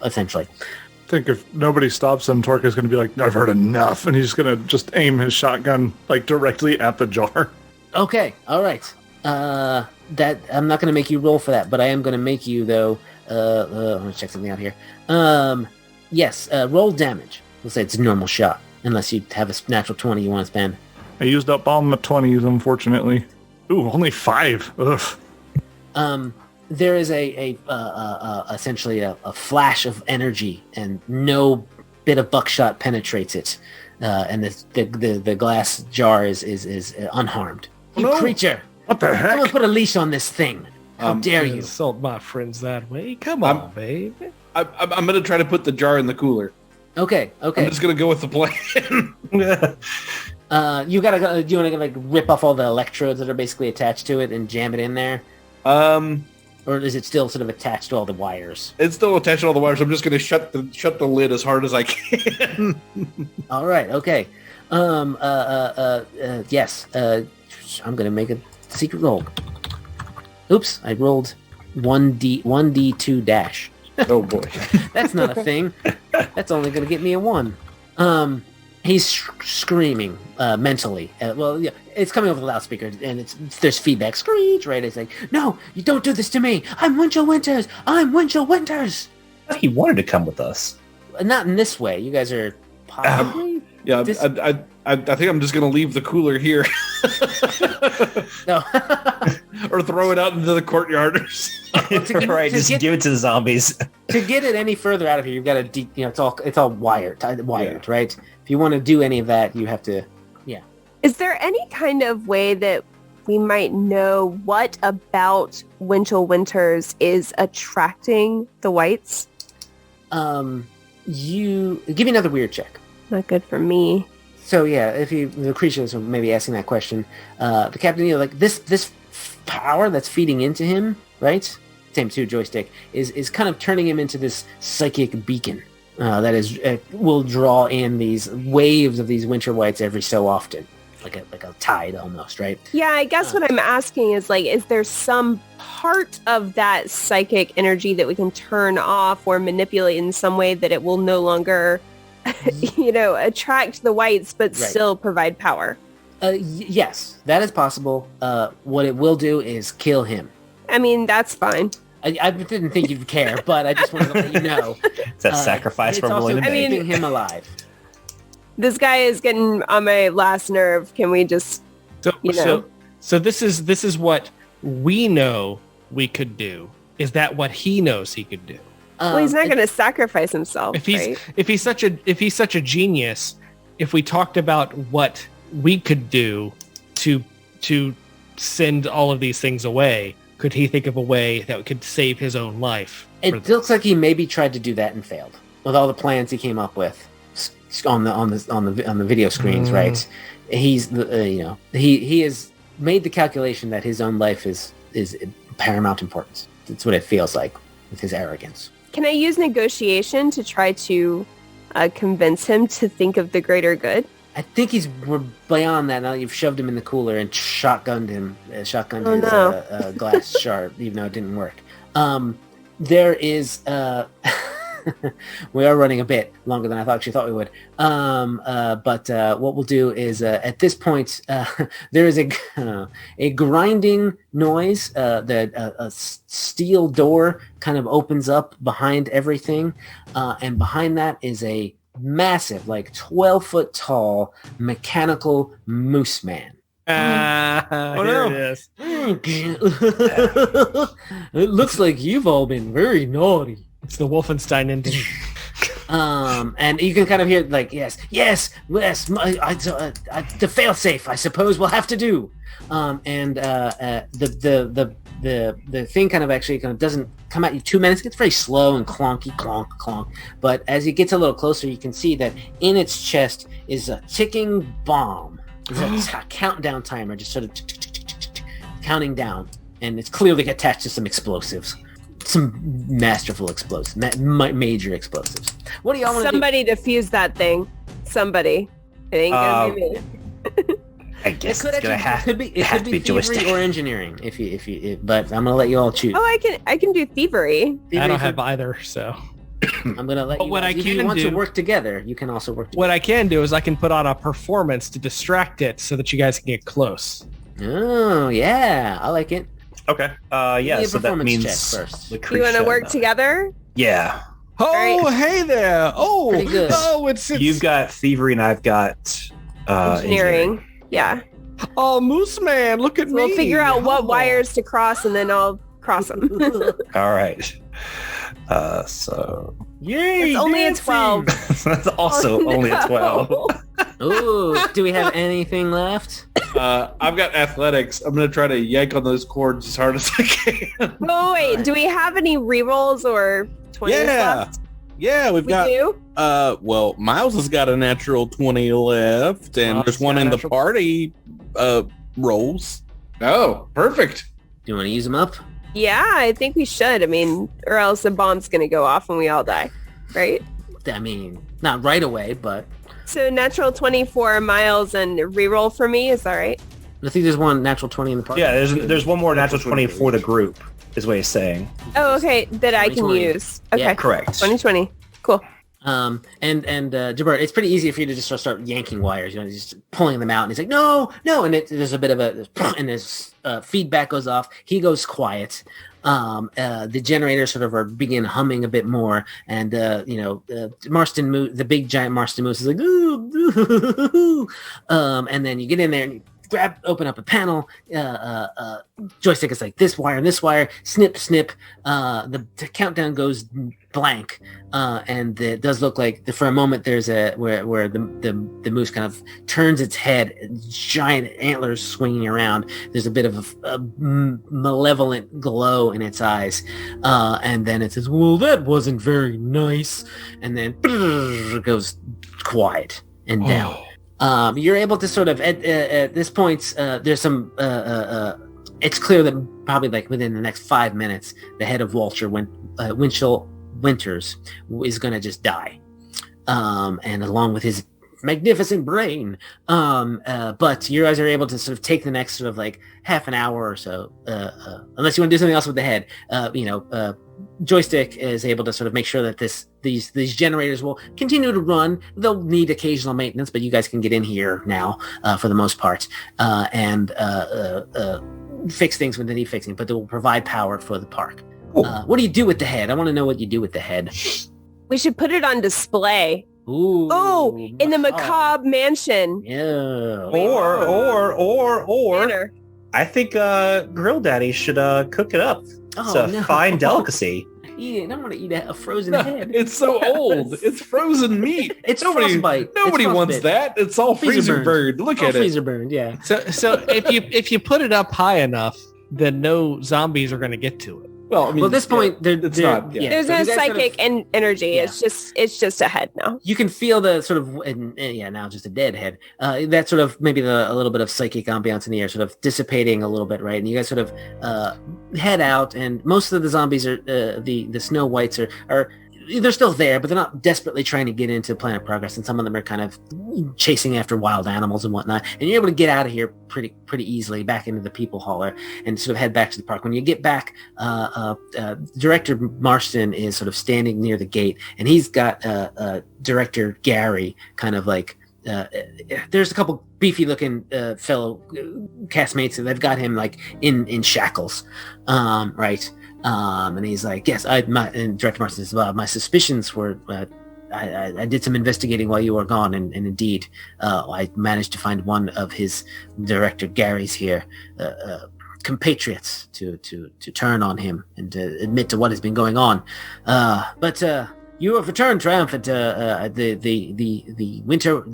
essentially. I think if nobody stops him, Torque is going to be like, I've heard enough, and he's going to just aim his shotgun, like, directly at the jar. Okay, all right. That I'm not going to make you roll for that, but I am going to make you, though, I'm going to check something out here. Yes, roll damage. We'll say it's a normal shot, unless you have a natural 20 you want to spend. I used up all my 20s, unfortunately. Ooh, only 5. Ugh. There is essentially a flash of energy, and no bit of buckshot penetrates it, and the glass jar is unharmed. You creature! What the heck? Someone put a leash on this thing. How dare you? Insult my friends that way. Come on, baby. I'm going to try to put the jar in the cooler. Okay. I'm just going to go with the plan. You want to like rip off all the electrodes that are basically attached to it and jam it in there? Or is it still sort of attached to all the wires? It's still attached to all the wires. I'm just going to shut the lid as hard as I can. All right. Okay. Yes. I'm going to make a secret roll. Oops! I rolled 1d2 dash. Oh boy. That's not a thing. That's only going to get me a 1. He's screaming mentally. Well, yeah, it's coming over the loudspeaker, and there's feedback. Screech, right? It's like, no, you don't do this to me. I'm Winchell Winters. I'm Winchell Winters. He wanted to come with us. Not in this way. You guys are possibly... Yeah, I think I'm just going to leave the cooler here. No. Or throw it out into the courtyard. Right, just give it to the zombies. To get it any further out of here, you've got to, it's all wired, right? If you want to do any of that, you have to, yeah. Is there any kind of way that we might know what about Winchell Winters is attracting the whites? You give me another weird check. Not good for me. So yeah, if the creatures are maybe asking that question, the captain, like this power that's feeding into him, right? Same two joystick is kind of turning him into this psychic beacon that is will draw in these waves of these winter whites every so often, like a tide almost, right? Yeah, I guess what I'm asking is, like, is there some part of that psychic energy that we can turn off or manipulate in some way that it will no longer attract the whites, but still provide power? Yes, that is possible. What it will do is kill him. I mean, that's fine. I didn't think you'd care, but I just wanted to let you know. It's a sacrifice we're willing to make. Keeping him alive. This guy is getting on my last nerve. Can we just, So this is what we know we could do. Is that what he knows he could do? Well, he's not going to sacrifice himself. If he's such a genius, if we talked about what we could do to send all of these things away, could he think of a way that could save his own life? It looks like he maybe tried to do that and failed with all the plans he came up with on the video screens, right? He's he has made the calculation that his own life is paramount importance. That's what it feels like with his arrogance. Can I use negotiation to try to convince him to think of the greater good? I think we're beyond that now. You've shoved him in the cooler and shotgunned his glass shard, even though it didn't work. There is we are running a bit longer than I actually thought we would. But what we'll do is at this point there is a grinding noise. That a steel door kind of opens up behind everything, and behind that is a massive, like 12-foot tall mechanical moose man. Here it is. It looks like you've all been very naughty. It's the Wolfenstein ending. And you can kind of hear like, yes, the failsafe, I suppose we'll have to do. The thing kind of doesn't come at you 2 minutes. It gets very slow and clonky, clonk. But as it gets a little closer, you can see that in its chest is a ticking bomb. It's a countdown timer, just sort of counting down, and it's clearly attached to some explosives, some masterful explosives, major explosives. What do y'all want to do? Somebody defuse that thing. Somebody. It ain't gonna be me. I guess It could be thievery joystick or engineering. But I'm gonna let you all choose. Oh, I can do thievery. I don't have either, so. I'm gonna let But you. what If you want to work together, you can also work together. What I can do is I can put on a performance to distract it so that you guys can get close. Oh yeah, I like it. Okay. Yeah. So that performance means check first. You want to work together? Yeah. Oh, Right. hey there. Oh, Pretty good. oh, it's You've got thievery, and I've got Engineering. Yeah. oh, Moose Man, look at So me. we'll figure out what Oh. wires to cross, and then I'll cross them. All right. So Yay! It's only a dancing! 12. that's also only a 12. Ooh, do we have anything left? I've got athletics. I'm gonna try to yank on those cords as hard as I can. Oh wait, do we have any rerolls or 20s Yeah. left? Yeah, we've We got. do? Well, Miles has got a natural 20 left, and Miles there's has one got a in the natural- party rolls. Oh, perfect. Do you want to use them up? Yeah, I think we should. I mean, or else the bomb's gonna go off and we all die, right? I mean, not right away, but So natural 20 for Miles and reroll for me. Is that right? I think there's one natural 20 in the party. Yeah, there's one more natural 20 for the group, is what he's saying. Oh, okay. That I can 2020. use. Okay. Yeah, Correct. 2020. Cool. And Gibert, it's pretty easy for you to just start yanking wires, just pulling them out, and he's like, no, and there's a bit of and his feedback goes off. He goes quiet. The generators sort of begin humming a bit more, and Marston Moose, the big giant Marston Moose, is like, ooh, ooh, ooh. And then you get in there and you open up a panel. Joystick is like this wire and this wire, snip. The countdown goes blank, and it does look like for a moment there's where the moose kind of turns its head, giant antlers swinging around. There's a bit of a malevolent glow in its eyes, and then it says, "Well, that wasn't very nice," and then it goes quiet and down. You're able to sort of at this point. There's some. It's clear that probably like within the next 5 minutes, the head of Winchell Winters is going to just die, and along with his magnificent brain. But you guys are able to sort of take the next sort of like half an hour or so, unless you want to do something else with the head. Joystick is able to sort of make sure that these generators will continue to run. They'll need occasional maintenance, but you guys can get in here now for the most part, and fix things when they need fixing, but they will provide power for the park. What do you do with the head? I want to know what you do with the head. We should put it on display. Ooh, Oh, in the macabre mansion. Yeah. Or Manor. I think Grill Daddy should cook it up. It's Oh, a no. fine delicacy. Eat it. I want to eat a frozen head. It's so old. It's frozen meat. It's Nobody frostbite. Nobody It's wants frostbite. that. It's all freezer burned. Look Oh, at it. freezer burned. Yeah. So if you put it up high enough, then no zombies are going to get to it. Well, I mean, Well, at this point, it's not. Yeah. There's So no you guys sort of- psychic energy. Yeah. It's just a head now. You can feel the sort of now just a dead head. That sort of maybe a little bit of psychic ambiance in the air, sort of dissipating a little bit, right? And you guys sort of head out, and most of the zombies are the Snow Whites are they're still there, but they're not desperately trying to get into Planet Progress, and some of them are kind of chasing after wild animals and whatnot. And you're able to get out of here pretty easily back into the people hauler and sort of head back to the park. When you get back, Director Marston is sort of standing near the gate, and he's got Director Gary kind of like. There's a couple beefy looking fellow castmates, and they've got him like in shackles, right? And he's like, yes, and Director Marston says, my suspicions were, I did some investigating while you were gone, and indeed, I managed to find one of his Director Gary's here, compatriots to turn on him and to admit to what has been going on. But you have returned triumphant. The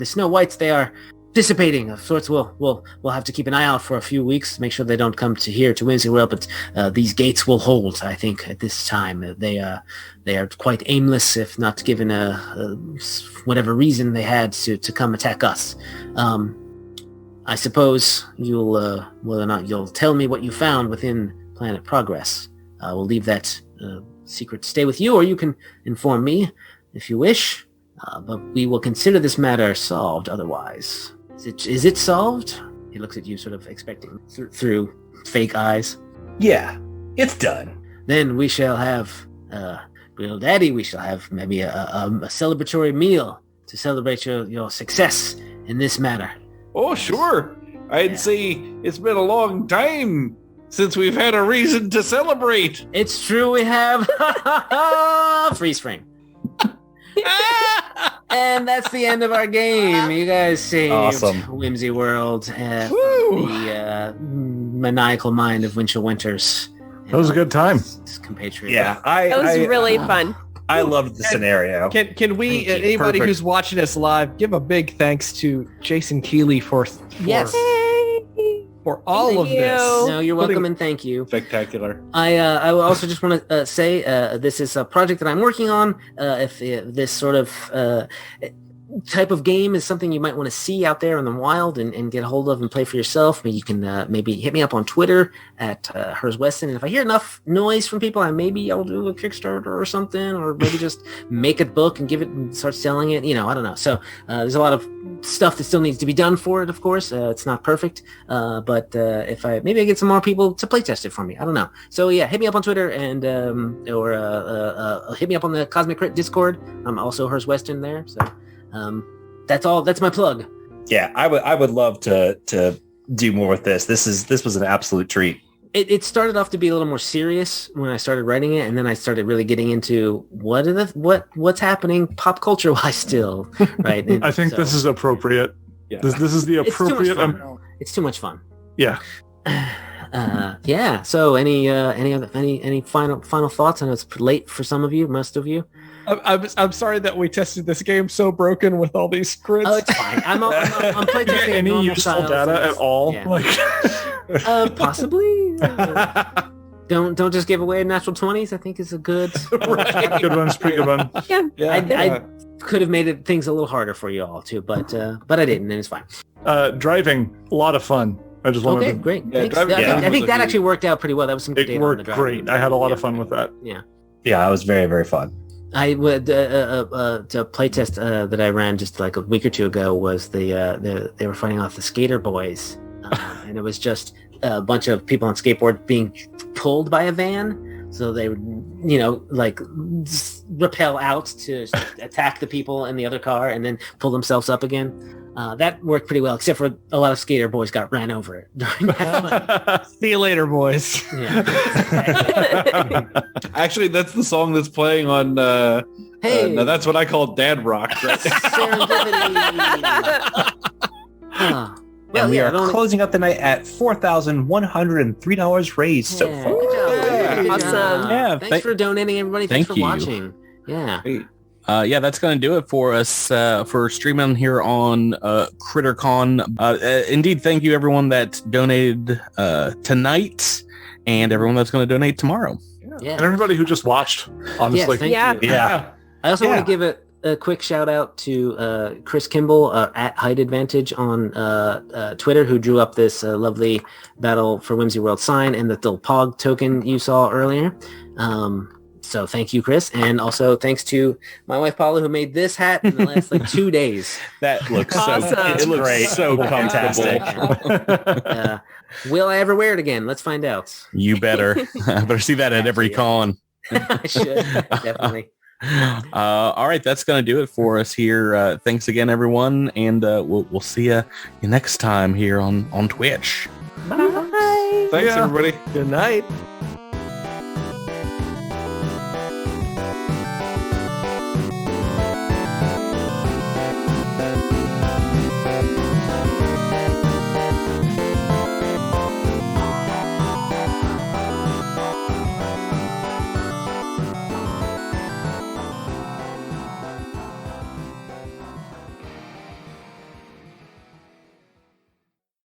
Snow Whites, they are dissipating of sorts. We'll have to keep an eye out for a few weeks, make sure they don't come to Whimsy World, but these gates will hold, I think, at this time. They are quite aimless, if not given whatever reason they had to come attack us. I suppose you'll whether or not you'll tell me what you found within Planet Progress. We'll leave that secret to stay with you, or you can inform me if you wish. But we will consider this matter solved otherwise. Is it solved? He looks at you sort of expecting through fake eyes. Yeah, it's done. Then we shall have, little daddy, we shall have maybe a celebratory meal to celebrate your success in this matter. Oh, sure. I'd say it's been a long time since we've had a reason to celebrate. It's true we have. Freeze frame. And that's the end of our game. You guys saved Awesome. Whimsy World. The maniacal mind of Winchell Winters. That was a good time. His compatriot. Yeah, It was really fun. I loved the scenario. Can we, Thank you. anybody Perfect. who's watching us live, give a big thanks to Jason Keeley for Yes. all Thank of you. this. No, you're welcome and thank you. Spectacular. I also just want to say this is a project that I'm working on. If this sort of type of game is something you might want to see out there in the wild and get a hold of and play for yourself, you can maybe hit me up on Twitter at Hers Weston. And if I hear enough noise from people, maybe I'll do a Kickstarter or something, or maybe just make a book and give it and start selling it. I don't know. So there's a lot of stuff that still needs to be done for it. Of course, it's not perfect, but if I get some more people to play test it for me, I don't know. So yeah, hit me up on Twitter and or hit me up on the Cosmic Crit Discord. I'm also Hers Weston there. So. That's all. That's my plug. Yeah, I would love to do more with this. This was an absolute treat. It started off to be a little more serious when I started writing it, and then I started really getting into what's happening pop culture wise still, right? And I think this is appropriate. Yeah. This is the it's too much appropriate. fun. It's too much fun. Yeah. Yeah. So any final thoughts? I know it's late for some of you, most of you. I'm sorry that we tested this game so broken with all these crits. Oh, it's fine. I'm playtesting Any normal useful styles. data at all? Yeah. Like, Possibly. Don't just give away natural 20s. I think is a good. good one's pretty good one. Yeah. I could have made things a little harder for you all too, but I didn't, and it's fine. Driving, a lot of fun. I just wanted Okay, to. great. Yeah, Thanks. driving I think was that a actually worked out pretty well. That was some good It data on the worked driving. great. I had a lot of fun with that. Yeah. Yeah, it was very, very fun. I would to playtest that I ran just like a week or two ago was they were fighting off the Skater Boys, and it was just a bunch of people on skateboard being pulled by a van, so they would like rappel out to attack the people in the other car and then pull themselves up again. That worked pretty well, except for a lot of Skater Boys got ran over during that. See you later, boys. Yeah. Actually, that's the song that's playing on. Hey. No, that's what I call Dad Rock. Right? Serendipity. And we are it only- closing up the night at $4,103 raised so Yeah, far. good job. Yeah. Good Awesome. job. Yeah, Thanks for donating, everybody. Thanks thank for you. watching. Yeah. Yeah, that's going to do it for us for streaming here on CritterCon. Indeed, thank you everyone that donated tonight and everyone that's going to donate tomorrow. Yeah. And everybody who just watched, honestly. Thank Yeah. you. Yeah. I also want Yeah. to give a quick shout out to Chris Kimball at Height Advantage on Twitter, who drew up this lovely Battle for Whimsy World sign and the little POG token you saw earlier. So thank you, Chris. And also thanks to my wife, Paula, who made this hat in the last 2 days. That looks Awesome. it looks great. so fantastic. Will I ever wear it again? Let's find out. You better. I better see that at every con. I should, definitely. All right, that's going to do it for us here. Thanks again, everyone, and we'll see you next time here on Twitch. Bye. Thanks, everybody. Good night.